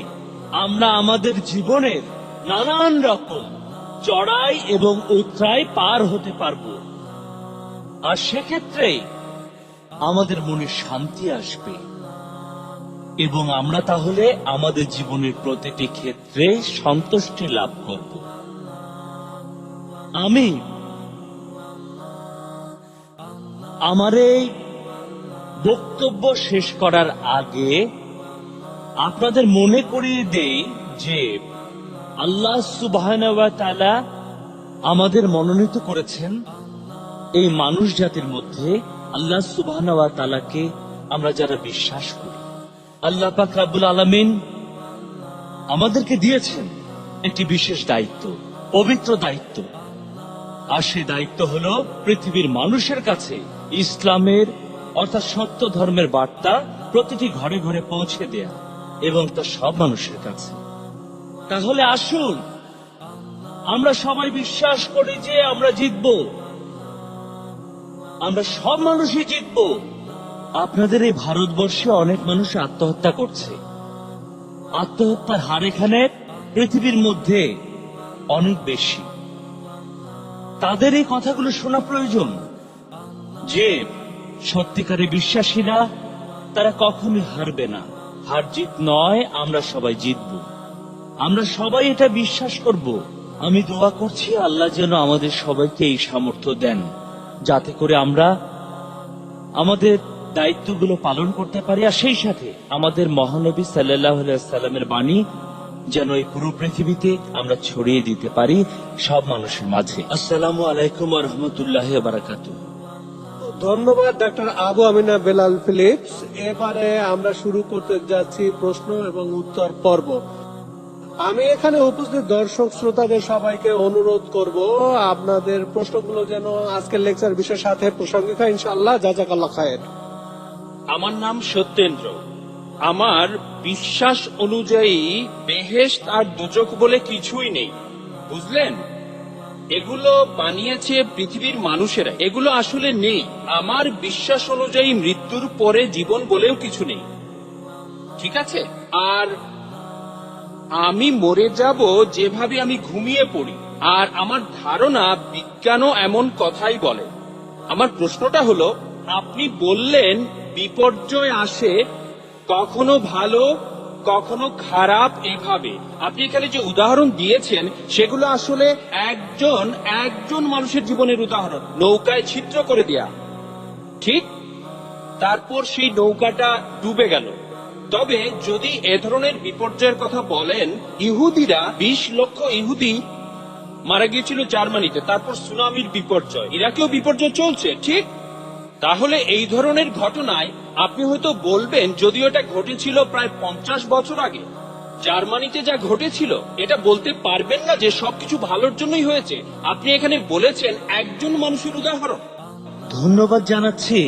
আমরা আমাদের জীবনের নানান রকম চড়াই এবং উতরাই পার হতে পারবো। আর সেক্ষেত্রে আমাদের মনে শান্তি আসবে, এবং আমরা তাহলে আমাদের জীবনের প্রতিটি ক্ষেত্রে সন্তুষ্টি লাভ করব। আমি আমার এই বক্তব্য শেষ করার আগে আপনাদের মনে করিয়ে দেই যে আল্লাহ সুবহানাহু ওয়া তাআলা আমাদের মনোনীত করেছেন এই মানুষ জাতির মধ্যে। আল্লাহ সুবহানাহু ওয়া তাআলাকে আমরা যারা বিশ্বাস করি, আল্লাহ পাক রব্বুল আলামিন আমাদেরকে দিয়েছেন একটি বিশেষ দায়িত্ব, পবিত্র দায়িত্ব। আর সে দায়িত্ব হলো পৃথিবীর মানুষের কাছে ইসলামের অর্থাৎ সত্য ধর্মের বার্তা প্রতিটি ঘরে ঘরে পৌঁছে দেয়া, এবং তা সব মানুষের কাছে। তাহলে আসুন আমরা সবাই বিশ্বাস করি যে আমরা জিতব, আমরা সব মানুষই জিতব, আপনাদের এই ভারতবর্ষে অনেক মানুষ আত্মহত্যা করছে। আত্মহত্যার হার এখানে পৃথিবীর মধ্যে অনেক বেশি। তাদের এই কথাগুলো শোনা প্রয়োজন যে সত্যিকারের বিশ্বাসীরা তারা কখনোই হারবে না। হার জিত নয়, আমরা সবাই জিতব। আমরা সবাই এটা বিশ্বাস করব। আমি দোয়া করছি আল্লাহ যেন আমাদের সবাইকে এই সামর্থ্য দেন, যাতে করে আমরা আমাদের দায়িত্বগুলো পালন করতে পারি, আর সেই সাথে আমাদের মহানবী সাল্লাল্লাহু আলাইহি সাল্লামের বাণী যেন এই পুরো পৃথিবীতে আমরা ছড়িয়ে দিতে পারি সব মানুষের মাঝে। আসসালামু আলাইকুম ওয়া রাহমাতুল্লাহি ওয়া বারাকাতুহু। ধন্যবাদ doctor Abu Ameenah Bilal Philips. এবারে আমরা শুরু করতে যাচ্ছি প্রশ্ন এবং উত্তর পর্ব। আমি এখানে উপস্থিত দর্শক শ্রোতাদের সবাইকে অনুরোধ করব আপনাদের প্রশ্নগুলো যেন আজকের লেকচার বিষয়ের সাথে প্রসঙ্গিক হয়, ইনশাআল্লাহ। জাযাকাল্লাহ খায়ের। আমার নাম সত্যেন্দ্র। আমার বিশ্বাস অনুযায়ী বেহেশত আর দোজখ বলে কিছুই নেই, বুঝলেন? এগুলো বানিয়েছে পৃথিবীর মানুষেরা, এগুলো আসলে নেই। আমার বিশ্বাস অনুযায়ী মৃত্যুর পরে জীবন বলেও কিছু নেই, ঠিক আছে? আর আমি মরে যাব যেভাবে আমি ঘুমিয়ে পড়ি, আর আমার ধারণা বিজ্ঞানও এমন কথাই বলে। আমার প্রশ্নটা হলো, আপনি বললেন বিপর্যয় আসে কখনো ভালো কখনো খারাপ, এভাবে আপনি এখানে যে উদাহরণ দিয়েছেন সেগুলো আসলে একজন মানুষের জীবনের উদাহরণ। নৌকায় ছিদ্র করে দেয়া, ঠিক? তারপর সেই নৌকাটা ডুবে গেল। তবে যদি এ ধরনের বিপর্যয়ের কথা বলেন, ইহুদিরা 20 লক্ষ ইহুদি মারা গিয়েছিল জার্মানিতে, তারপর সুনামির বিপর্যয়, ইরাকেও বিপর্যয় চলছে, ঠিক? তাহলে এই ধরনের ঘটনায় আপনি হয়তো বলবেন, যদিও এটা ঘটেছিল প্রায় 50 বছর আগে, জার্মানিতে যা ঘটেছিল এটা বলতে পারবেন না যে সবকিছু ভালোর জন্যই হয়েছে। আপনি এখানে বলেছেন একজন মানুষের উদাহরণ। ধন্যবাদ জানাচ্ছি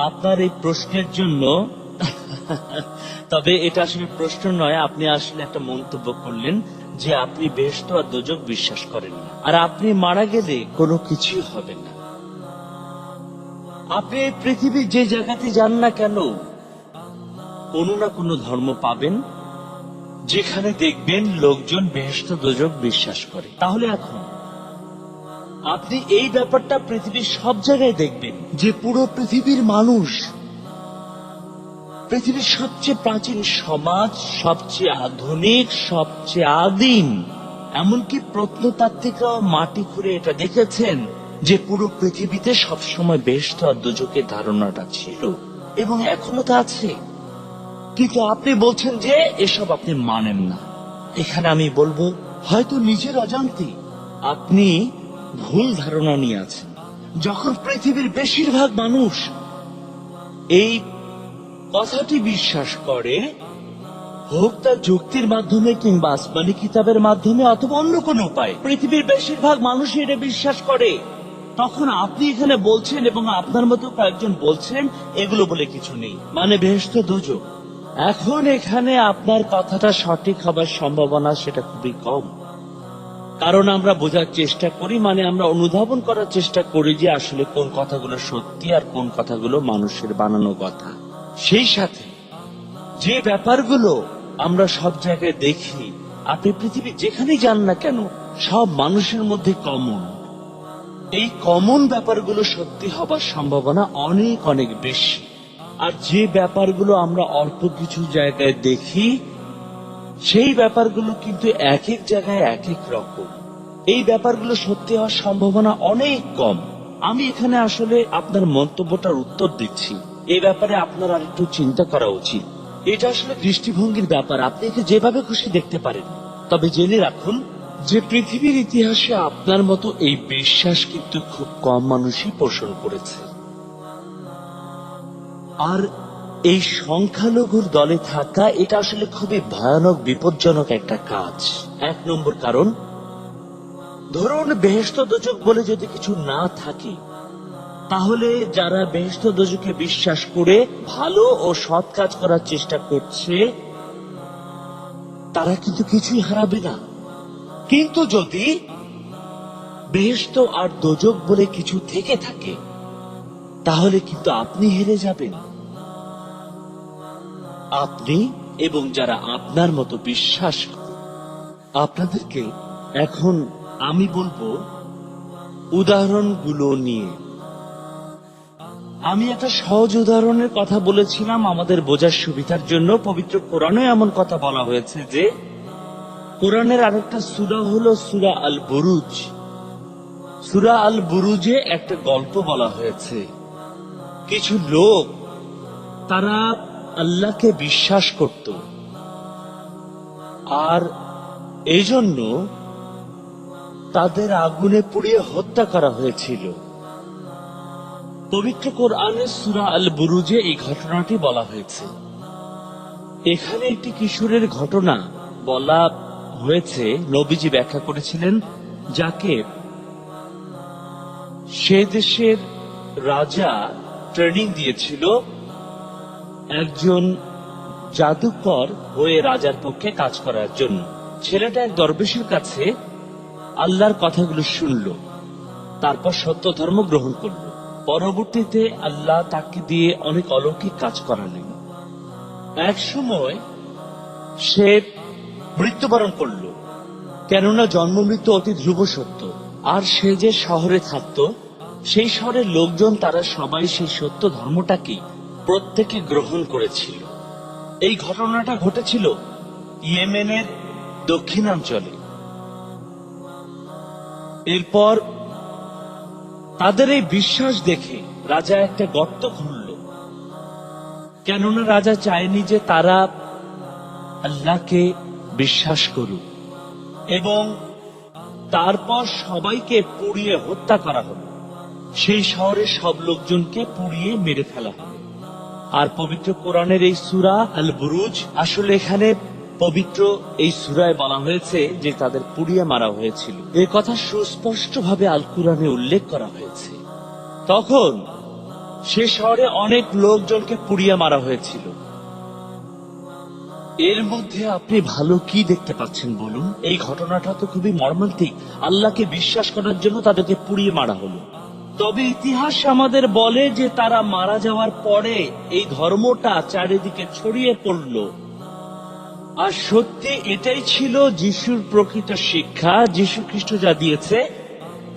আপনার এই প্রশ্নের জন্য। তবে এটা আসলে প্রশ্ন নয়, আপনি আসলে একটা মন্তব্য করলেন যে আপনি বেহেশত আর দোজখ বিশ্বাস করেন না, আর আপনি মারা গেলে কোনো কিছুই হবে না। আপনি এই পৃথিবীর যে জায়গাতে যান না কেন, কোনো না কোনো ধর্ম পাবেন যেখানে দেখবেন লোকজন বেহেশত দোজখ বিশ্বাস করে। তাহলে এখন আপনি এই ব্যাপারটা পৃথিবীর সব জায়গায় দেখবেন যে পুরো পৃথিবীর মানুষ, পৃথিবীর সবচেয়ে প্রাচীন সমাজ, সবচেয়ে আধুনিক, সবচেয়ে আদিম, এমনকি প্রত্নতাত্ত্বিকরাও মাটি খুঁড়ে এটা দেখেছেন যে পুরো পৃথিবীতে সবসময় বেহেশত আর দোজখের ধারণাটা ছিল এবং এখনো তা আছে। কিন্তু আপনি বলছেন যে এসব আপনি মানেন না। এখানে আমি বলবো, হয়তো নিজের অজান্তে আপনি ভুল ধারণা নিয়ে আছেন। যখন পৃথিবীর বেশিরভাগ মানুষ এই কথাটি বিশ্বাস করে, হোক তা যুক্তির মাধ্যমে কিংবা আসমানি কিতাবের মাধ্যমে অথবা অন্য কোনো উপায়, পৃথিবীর বেশিরভাগ মানুষ এটা বিশ্বাস করে, তখন আপনি এখানে বলছেন এবং আপনার মতো কয়েকজন বলছেন এগুলো বলে কিছু নেই, মানে বেহেশত দোজখ। এখন এখানে আপনার কথাটা সঠিক হবার সম্ভাবনা সেটা খুবই কম, কারণ আমরা বোঝার চেষ্টা করি, মানে আমরা অনুধাবন করার চেষ্টা করি যে আসলে কোন কথাগুলো সত্যি আর কোন কথাগুলো মানুষের বানানো কথা। সেই সাথে যে ব্যাপারগুলো আমরা সব জায়গায় দেখি, আপনি পৃথিবী যেখানেই যান না কেন, সব মানুষের মধ্যে কমন, এই কমন ব্যাপারগুলো সত্যি হবার সম্ভাবনা অনেক অনেক বেশি। আর যে ব্যাপারগুলো আমরা অল্প কিছু জায়গায় দেখি, সেই ব্যাপারগুলো কিন্তু এক এক জায়গায় এক এক রকম। এই ব্যাপারগুলো সত্যি হওয়ার সম্ভাবনা অনেক কম। আমি এখানে আসলে আপনার মন্তব্যটার উত্তর দিচ্ছি। এই ব্যাপারে আপনার আর একটু চিন্তা করা উচিত। এটা আসলে দৃষ্টিভঙ্গির ব্যাপার, আপনি একে যেভাবে খুশি দেখতে পারেন। তবে জেনে রাখুন যে পৃথিবীর ইতিহাসে আপনার মতো এই বিশ্বাস কিন্তু খুব কম মানুষই পোষণ করেছে। আর এই সংখ্যালঘুর দলে থাকা এটা আসলে খুবই ভয়ানক বিপজ্জনক একটা কাজ। 1 নম্বর কারণ, ধরুন বেহেশত দোজখ বলে যদি কিছু না থাকে, তাহলে যারা বেহেশত দোজখে বিশ্বাস করে ভালো ও সৎ কাজ করার চেষ্টা করছে, তারা কিন্তু কিছুই হারাবে না। কিন্তু যদি বেহেশত আর দোজখ বলে কিছু থেকে থাকে, তাহলে কিন্তু আপনি হেরে যাবেন। আপনি এবং যারা আপনার মতো বিশ্বাস করে। আপনাদেরকে এখন আমি বলবো উদাহরণগুলো নিয়ে। আমি একটা সহজ উদাহরণের কথা বলেছিলাম আমাদের বোঝার সুবিধার জন্য। পবিত্র কোরআনে এমন কথা বলা হয়েছে যে কোরআনের আরেকটা সূরা হলো সূরা আল বুরুজ। সূরা আল বুরুজে একটা গল্প বলা হয়েছে। কিছু লোক তারা আল্লাহকে বিশ্বাস করত, আর এই জন্য তাদের আগুনে পুড়িয়ে হত্যা করা হয়েছিল। পবিত্র কোরআনের সূরা আল বুরুজে এই ঘটনাটি বলা হয়েছে। এখানে একটি কিশোরের ঘটনা বলা হয়েছে। নবীজি ব্যাখ্যা করেছিলেন যাকে সে দেশের রাজা ট্রেনিং দিয়েছিল একজন জাদুকর হয়ে রাজার পক্ষে কাজ করার জন্য। ছেলেটা এক দরবেশের কাছে আল্লাহর কথাগুলো শুনল, তারপর সত্য ধর্ম গ্রহণ করল। পরবর্তীতে আল্লাহ তাকে দিয়ে অনেক অলৌকিক কাজ করালেন। এক সময় সে মৃত্যুবরণ করল, কেননা জন্ম মৃত্যু অতি ধ্রুব সত্য। আর সে যে শহরে থাকত, সেই শহরের লোকজন তারা সবাই সেই সত্য ধর্মটাকে প্রত্যেকে গ্রহণ করেছিল। এই ঘটনাটা ঘটেছিল ইয়েমেনের দক্ষিণাঞ্চলে। এরপর তাদের এই বিশ্বাস দেখে রাজা একটা গর্ত খুলল, কেননা রাজা চায়নি যে তারা আল্লাহকে বিশ্বাস করুক। এবং তারপর সবাইকে পুড়িয়ে হত্যা করা হলো। সেই শহরের সব লোকজনকে পুড়িয়ে মেরে ফেলা হলো। আর পবিত্র কোরআনের এই সূরা আল বুরুজ, আসলে এখানে পবিত্র এই সূরায় বলা হয়েছে যে তাদের পুড়িয়ে মারা হয়েছিল। এই কথা সুস্পষ্টভাবে আল কুরআনে উল্লেখ করা হয়েছে। তখন সে শহরে অনেক লোকজনকে পুড়িয়ে মারা হয়েছিল। এর মধ্যে আপনি ভালো কি দেখতে পাচ্ছেন বলুন? এই ঘটনাটা তো খুবই মর্মান্তিক। আল্লাহকে বিশ্বাস করার জন্য তাদেরকে পুড়িয়ে মারা হলো। তবে ইতিহাস আমাদের বলে যে তারা মারা যাওয়ার পরে এই ধর্মটা চারিদিকে ছড়িয়ে পড়ল। আর সত্যি এটাই ছিল যিশুর প্রকৃত শিক্ষা। যিশু খ্রিস্ট যা দিয়েছে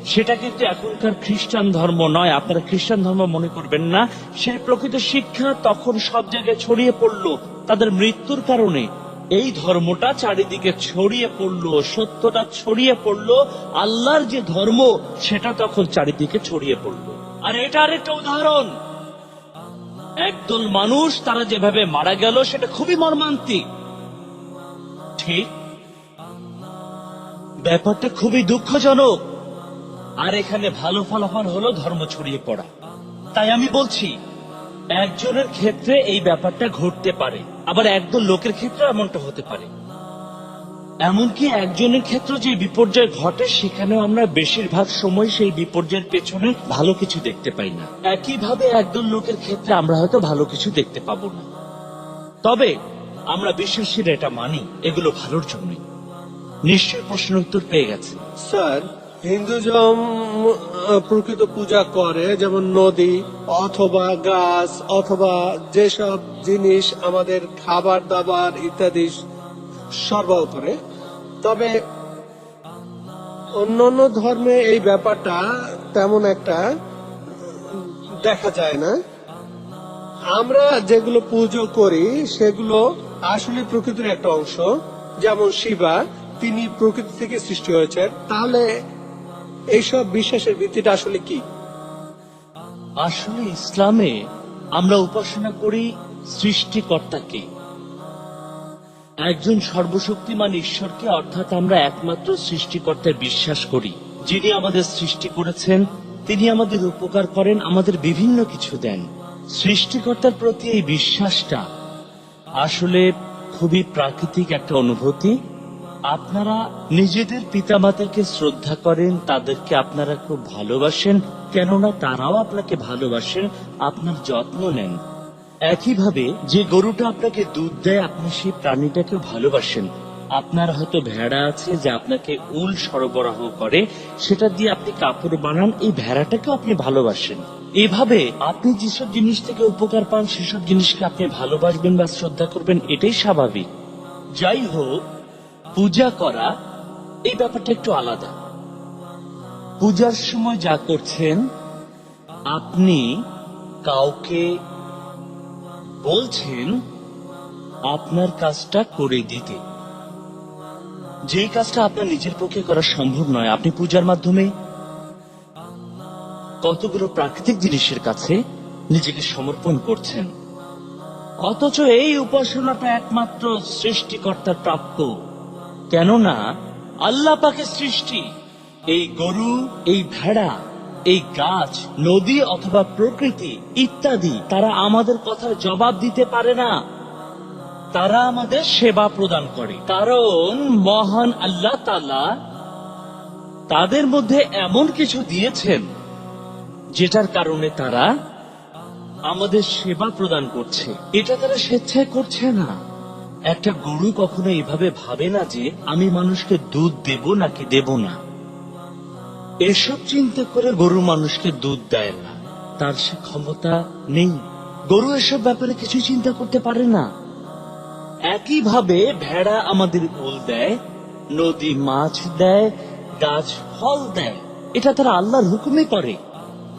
সেটা কিন্তু এখনকার খ্রিস্টান ধর্ম নয়। আপনারা খ্রিস্টান ধর্ম মনে করবেন না। সেই প্রকৃত শিক্ষা তখন সব জায়গায় ছড়িয়ে পড়ল। তাদের মৃত্যুর কারণে এই ধর্মটা চারিদিকে ছড়িয়ে পড়ল, সত্যটা ছড়িয়ে পড়ল। আল্লাহর যে ধর্ম সেটা তখন চারিদিকে ছড়িয়ে পড়ল। আর এটা আরেকটা উদাহরণ। একদল মানুষ তারা যেভাবে মারা গেল সেটা খুবই মর্মান্তিক। ঠিক, ব্যাপারটা খুবই দুঃখজনক। আর এখানে ভালো ফলাফল হলো ধর্ম ছড়িয়ে পড়া। তাই আমি বলছি, একজনের ক্ষেত্রে এই ব্যাপারটা ঘটতে পারে, আবার একদল লোকের ক্ষেত্রে এমনটা হতে পারে। এমনকি একজনের ক্ষেত্রে যে বিপর্যয় ঘটে সেখানেও আমরা বেশিরভাগ সময় সেই বিপর্যয়ের পেছনে ভালো কিছু দেখতে পাই না। একইভাবে একদল লোকের ক্ষেত্রে আমরা হয়তো ভালো কিছু দেখতে পাবো না। তবে আমরা বিশ্বাসীরা এটা মানি এগুলো ভালোর জন্যই। নিশ্চয় প্রশ্নের উত্তর পেয়ে গেছে। স্যার, হিন্দুজম প্রকৃত পূজা করে, যেমন নদী অথবা গাছ অথবা যেসব জিনিস আমাদের খাবার দাবার ইত্যাদি সরবরাহ করে। তবে অন্যান্য ধর্মে এই ব্যাপারটা তেমন একটা দেখা যায় না। আমরা যেগুলো পুজো করি সেগুলো আসলে প্রকৃতির একটা অংশ। যেমন শিবা, তিনি প্রকৃতি থেকে সৃষ্টি হয়েছেন। তাহলে এইসব বিশ্বাসের ভিত্তিটা আসলে কি? আসলে ইসলামে আমরা উপাসনা করি সৃষ্টিকর্তাকে, একজন সর্বশক্তিমান ঈশ্বরকে। অর্থাৎ আমরা একমাত্র সৃষ্টিকর্তায় বিশ্বাস করি, যিনি আমাদের সৃষ্টি করেছেন, তিনি আমাদের উপকার করেন, আমাদের বিভিন্ন কিছু দেন। সৃষ্টিকর্তার প্রতি এই বিশ্বাসটা আসলে খুবই প্রাকৃতিক একটা অনুভূতি। আপনারা নিজেদের পিতামাতাকে শ্রদ্ধা করেন, তাদেরকে আপনারা খুব ভালোবাসেন, কেননা তারাও আপনাকে ভালোবাসেন, আপনার যত্ন নেন। একইভাবে যে গরুটা আপনাকে দুধ দেয়, আপনি সেই প্রাণীটাকে ভালোবাসেন। আপনার হয়তো ভেড়া আছে যে আপনাকে উল সরবরাহ করে, সেটা দিয়ে আপনি কাপড় বানান, এই ভেড়াটাকেও আপনি ভালোবাসেন। এভাবে আপনি যেসব জিনিস থেকে উপকার পান সেসব জিনিসকে আপনি ভালোবাসবেন বা শ্রদ্ধা করবেন, এটাই স্বাভাবিক। যাই হোক, পূজা করা এই ব্যাপারটা একটু আলাদা। পূজার সময় যা করছেন, আপনি কাউকে বলছেন আপনার কাজটা করে দিতে। যে কাজটা আপনার নিজের পক্ষে করা সম্ভব নয়, আপনি পূজার মাধ্যমে কতগুলো প্রাকৃতিক জিনিসের কাছে নিজেকে সমর্পণ করছেন। অথচ এই উপাসনাটা একমাত্র সৃষ্টিকর্তার প্রাপ্য। কেননা আল্লাহ পাকের সৃষ্টি, এই গরু, এই ভেড়া, এই গাছ, নদী অথবা প্রকৃতি ইত্যাদি, তারা আমাদের কথার জবাব দিতে পারে না। তারা আমাদের সেবা প্রদান করে, কারণ মহান আল্লাহ তাআলা তাদের মধ্যে এমন কিছু দিয়েছেন যেটার কারণে তারা আমাদের সেবা প্রদান করছে। এটা তারা স্বেচ্ছায় করছে না। একটা গরু কখনো এভাবে ভাবে না যে আমি মানুষকে দুধ দেব নাকি দেব না। এসব চিন্তা করে গরু মানুষকে দুধ দেয় না, তার সে ক্ষমতা নেই। গরু এসব ব্যাপারে কিছু চিন্তা করতে পারে না। একইভাবে ভেড়া আমাদের উল দেয়, নদী মাছ দেয়, গাছ ফল দেয়, এটা তারা আল্লাহর হুকুমে করে।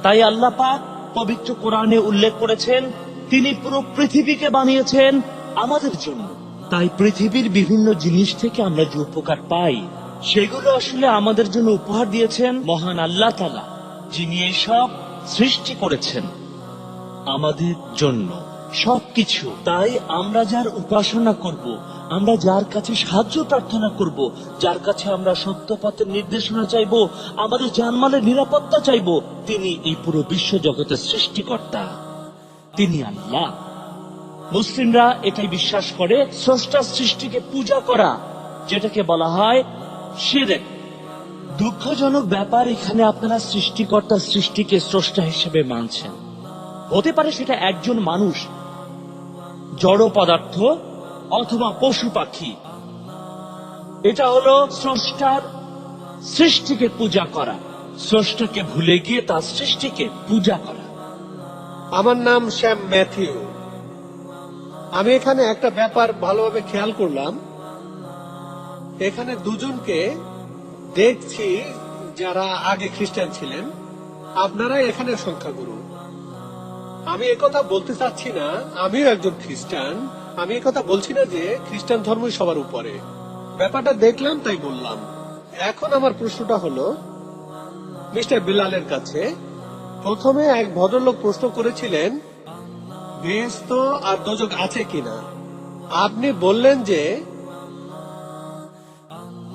তাই আল্লাহ পাক পবিত্র কোরআনে উল্লেখ করেছেন, তিনি পুরো পৃথিবীকে বানিয়েছেন আমাদের জন্য। তাই পৃথিবীর বিভিন্ন জিনিস থেকে আমরা যে উপকার পাই, সেগুলো আসলে আমাদের জন্য উপহার দিয়েছেন মহান আল্লাহ তাআলা, যিনি এসব সৃষ্টি করেছেন আমাদের জন্য সবকিছু। তাই আমরা যার উপাসনা করব, আমরা যার কাছে সাহায্য প্রার্থনা করব, যার কাছে আমরা সত্য পথের নির্দেশনা চাইব, আমাদের জানমালের নিরাপত্তা চাইব, তিনি এই পুরো বিশ্ব জগতের সৃষ্টিকর্তা, তিনি আল্লাহ। মুসলিমরা এটাই বিশ্বাস করে, স্রষ্টার সৃষ্টিকে পূজা করা, যেটাকে বলা হয় শিরক। দুঃখজনক ব্যাপার, এখানে আপনারা সৃষ্টিকর্তার সৃষ্টিকে স্রষ্টা হিসেবে মানছেন। হতে পারে সেটা একজন মানুষ, জড় পদার্থ অথবা পশু পাখি। এটা হলো স্রষ্টার সৃষ্টিকে পূজা করা, স্রষ্টাকে ভুলে গিয়ে তার সৃষ্টিকে পূজা করা। আমার নাম শ্যাম ম্যাথিউ। আমি এখানে একটা ব্যাপার ভালোভাবে খেয়াল করলাম। এখানে দুজনকে দেখছি যারা আগে খ্রিস্টান ছিলেন। আপনারা এখানে সংখ্যাগুরু। আমি একথা বলতে চাচ্ছি না আমিও একজন খ্রিস্টান, আমি একথা বলছি না যে খ্রিস্টান ধর্মই সবার উপরে। ব্যাপারটা দেখলাম তাই বললাম। এখন আমার প্রশ্নটা হলো মিস্টার বিলালের কাছে। প্রথমে এক ভদ্রলোক প্রশ্ন করেছিলেন বেহেশত আর দোজখ আছে কিনা। আপনি বললেন যে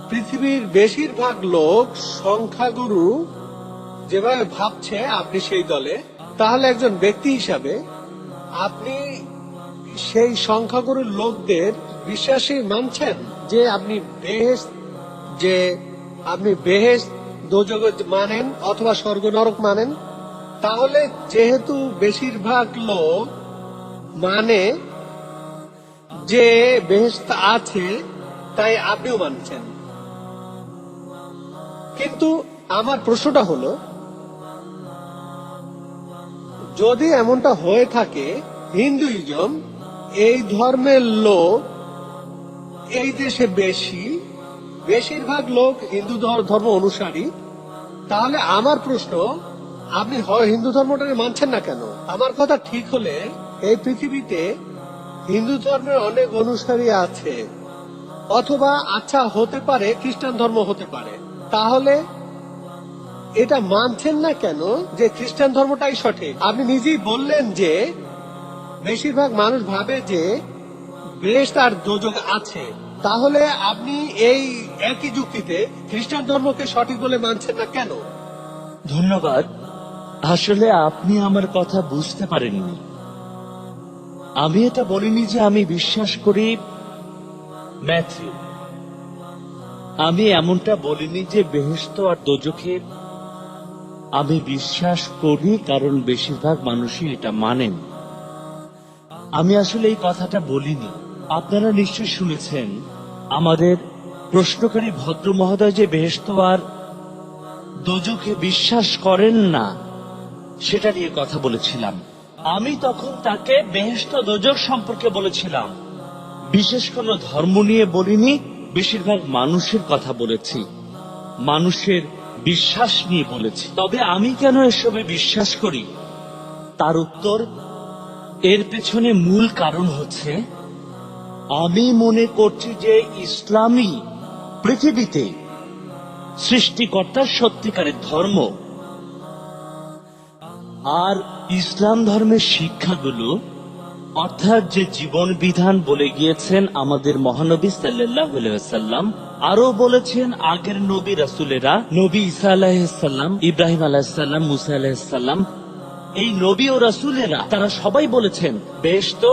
পৃথিবীর বেশিরভাগ লোক সংখ্যাগুরু যেভাবে ভাবছে আপনি সেই দলে, তাহলে একজন ব্যক্তি হিসাবে আপনি সেই সংখ্যাগুরু লোকদের বিশ্বাসী মানছেন যে আপনি বেহেশত দোজখ মানেন অথবা স্বর্গ নরক মানেন? তাহলে যেহেতু বেশিরভাগ লোক মানে যে বেহেশত আছে, তাই আপনিও মানছেন। কিন্তু আমার প্রশ্নটা হলো, যদি এমনটা হয়ে থাকে, হিন্দুইজম এই ধর্মের লোক এই দেশে বেশিরভাগ লোক হিন্দু ধর্ম অনুসারী, তাহলে আমার প্রশ্ন, আপনি হিন্দু ধর্মটাকে মানছেন না কেন? আমার কথা ঠিক হলে এই পৃথিবীতে হিন্দু ধর্মের অনেক অনুসারী আছে, অথবা আচ্ছা হতে পারে খ্রিস্টান ধর্ম হতে পারে, তাহলে এটা মানছেন না কেন যে খ্রিস্টান ধর্মটাই সঠিক? আপনি নিজেই বললেন যে বেশিরভাগ মানুষ ভাবে যে বেহেশত আর দোজখ আছে, তাহলে আপনি এই একই যুক্তিতে খ্রিস্টান ধর্মকে সঠিক বলে মানছেন না কেন? ধন্যবাদ। আসলে আপনি আমার কথা বুঝতে পারেননি। আমি এটা বলিনি যে আমি বিশ্বাস করি ম্যাথিউ। আমি এমনটা বলিনি যে বেহেশত আর দোজখে আমি বিশ্বাস করি কারণ বেশিরভাগ মানুষই এটা মানেন। আমি আসলে এই কথাটা বলিনি। আপনারা নিশ্চয় শুনেছেন আমাদের প্রশ্নকারী ভদ্র মহোদয় যে বেহেশত আর দোজখে বিশ্বাস করেন না, সেটা নিয়ে কথা বলেছিলাম। আমি তখন তাকে বেহেশত দোজখ সম্পর্কে বলেছিলাম। বিশেষ কোনো ধর্ম নিয়ে বলিনি, বেশিরভাগ মানুষের কথা বলেছি, মানুষের বিশ্বাস নিয়ে বলেছি। তবে আমি কেন এসবে বিশ্বাস করি তার উত্তর, এর পেছনে মূল কারণ হচ্ছে আমি মনে করছি যে ইসলামই পৃথিবীতে সৃষ্টিকর্তার সত্যিকারের ধর্ম। আর ইসলাম ধর্মের শিক্ষাগুলো, অর্থাৎ যে জীবন বিধান বলে গিয়েছেন আমাদের মহানবী সাল্লাল্লাহু আলাইহি ওয়াসাল্লাম, আরো বলেছেন আগের নবী রাসূলেরা, নবী ঈসা আলাইহিস সালাম, ইব্রাহিম আলাইহিস সালাম, মুসা আলাইহিস সালাম, এই নবী ও রাসূলেরা তারা সবাই বলেছেন বেহেশত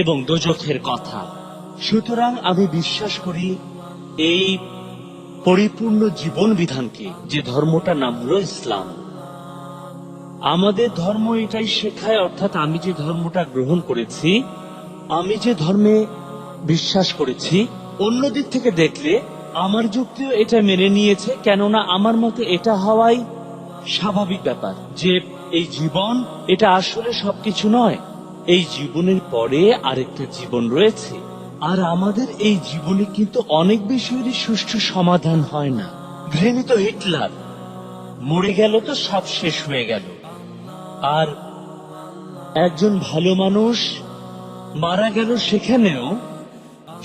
এবং দোজখের কথা। সুতরাং আমি বিশ্বাস করি এই পরিপূর্ণ জীবন বিধানকে, যে ধর্মটার নাম হলো ইসলাম। আমাদের ধর্ম এটাই শেখায়, অর্থাৎ আমি যে ধর্মটা গ্রহণ করেছি, আমি যে ধর্মে বিশ্বাস করেছি, অন্য দিক থেকে দেখলে আমার যুক্তিও এটা মেনে নিয়েছে, কেননা আমার মতে এটা হওয়াই স্বাভাবিক ব্যাপার যে এই জীবন এটা আসলে সবকিছু নয়, এই জীবনের পরে আরেকটা জীবন রয়েছে। আর আমাদের এই জীবনে কিন্তু অনেক বিষয়েরই সুষ্ঠু সমাধান হয় না। ঘৃণিত হিটলার মরে গেল তো সব শেষ হয়ে গেল, আর একজন ভালো মানুষ মারা গেল, সেখানেও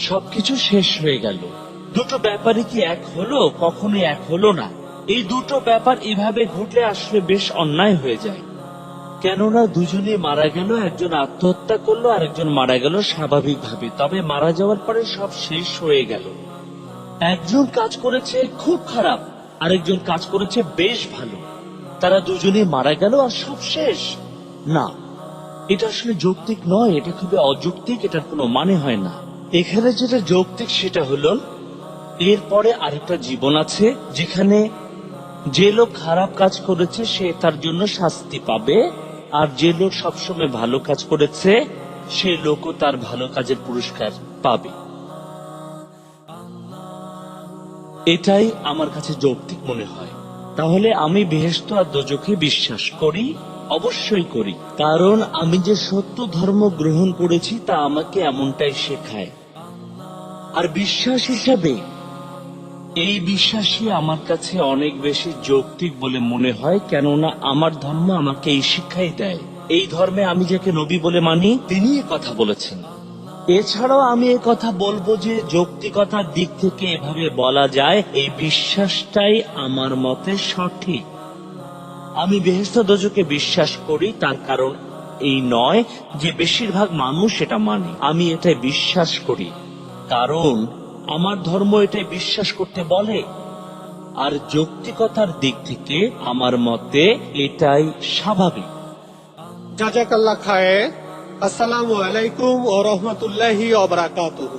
সবকিছু শেষ হয়ে গেল। দুটো ব্যাপারে কি এক হলো? কখনোই এক হলো না। এই দুটো ব্যাপার এভাবে ঘটলে আসলে বেশ অন্যায় হয়ে যায়, কেননা দুজনে মারা গেল, একজন আত্মহত্যা করলো আর একজন মারা গেল স্বাভাবিকভাবে, তবে মারা যাওয়ার পরে সব শেষ হয়ে গেল। একজন কাজ করেছে খুব খারাপ, আরেকজন কাজ করেছে বেশ ভালো, তারা দুজনে মারা গেল আর সব শেষ। না, এটা আসলে যৌক্তিক নয়, এটা খুবই অযৌক্তিক, এটার কোনো মানে হয় না। এখানে যেটা যৌক্তিক সেটা হলো এরপরে আরেকটা জীবন আছে, যেখানে যে লোক খারাপ কাজ করেছে সে তার জন্য শাস্তি পাবে, আর যে লোক সবসময় ভালো কাজ করেছে সে লোকও তার ভালো কাজের পুরস্কার পাবে। এটাই আমার কাছে যৌক্তিক মনে হয়। তাহলে আমি বেহেশত আর দোজখে বিশ্বাস করি, অবশ্যই করি, কারণ আমি যে সত্য ধর্ম গ্রহণ করেছি তা আমাকে এমনটাই শেখায়। আর বিশ্বাস হিসাবে এই বিশ্বাসই আমার কাছে অনেক বেশি যৌক্তিক বলে মনে হয়, কেননা আমার ধর্ম আমাকে এই শিক্ষাই দেয়। এই ধর্মে আমি যাকে নবী বলে মানি তিনি এ কথা বলেছেন। এছাড়াও আমি এ কথা বলবো যে যৌক্তিকতার দিক থেকে এভাবে বলা যায় এই বিশ্বাসটাই আমার মতে সঠিক। আমি বেহেশত দোজখে বিশ্বাস করি, তার কারণ এই নয় যে বেশিরভাগ মানুষ এটা মানে, আমি এটাই বিশ্বাস করি কারণ আমার ধর্ম এটাই বিশ্বাস করতে বলে। আর যৌক্তিকতার দিক থেকে আমার মতে এটাই স্বাভাবিক। জাজাকাল্লাহ খায়ের। আসসালামু আলাইকুম ওয়া রাহমাতুল্লাহি ওয়া বারাকাতুহু।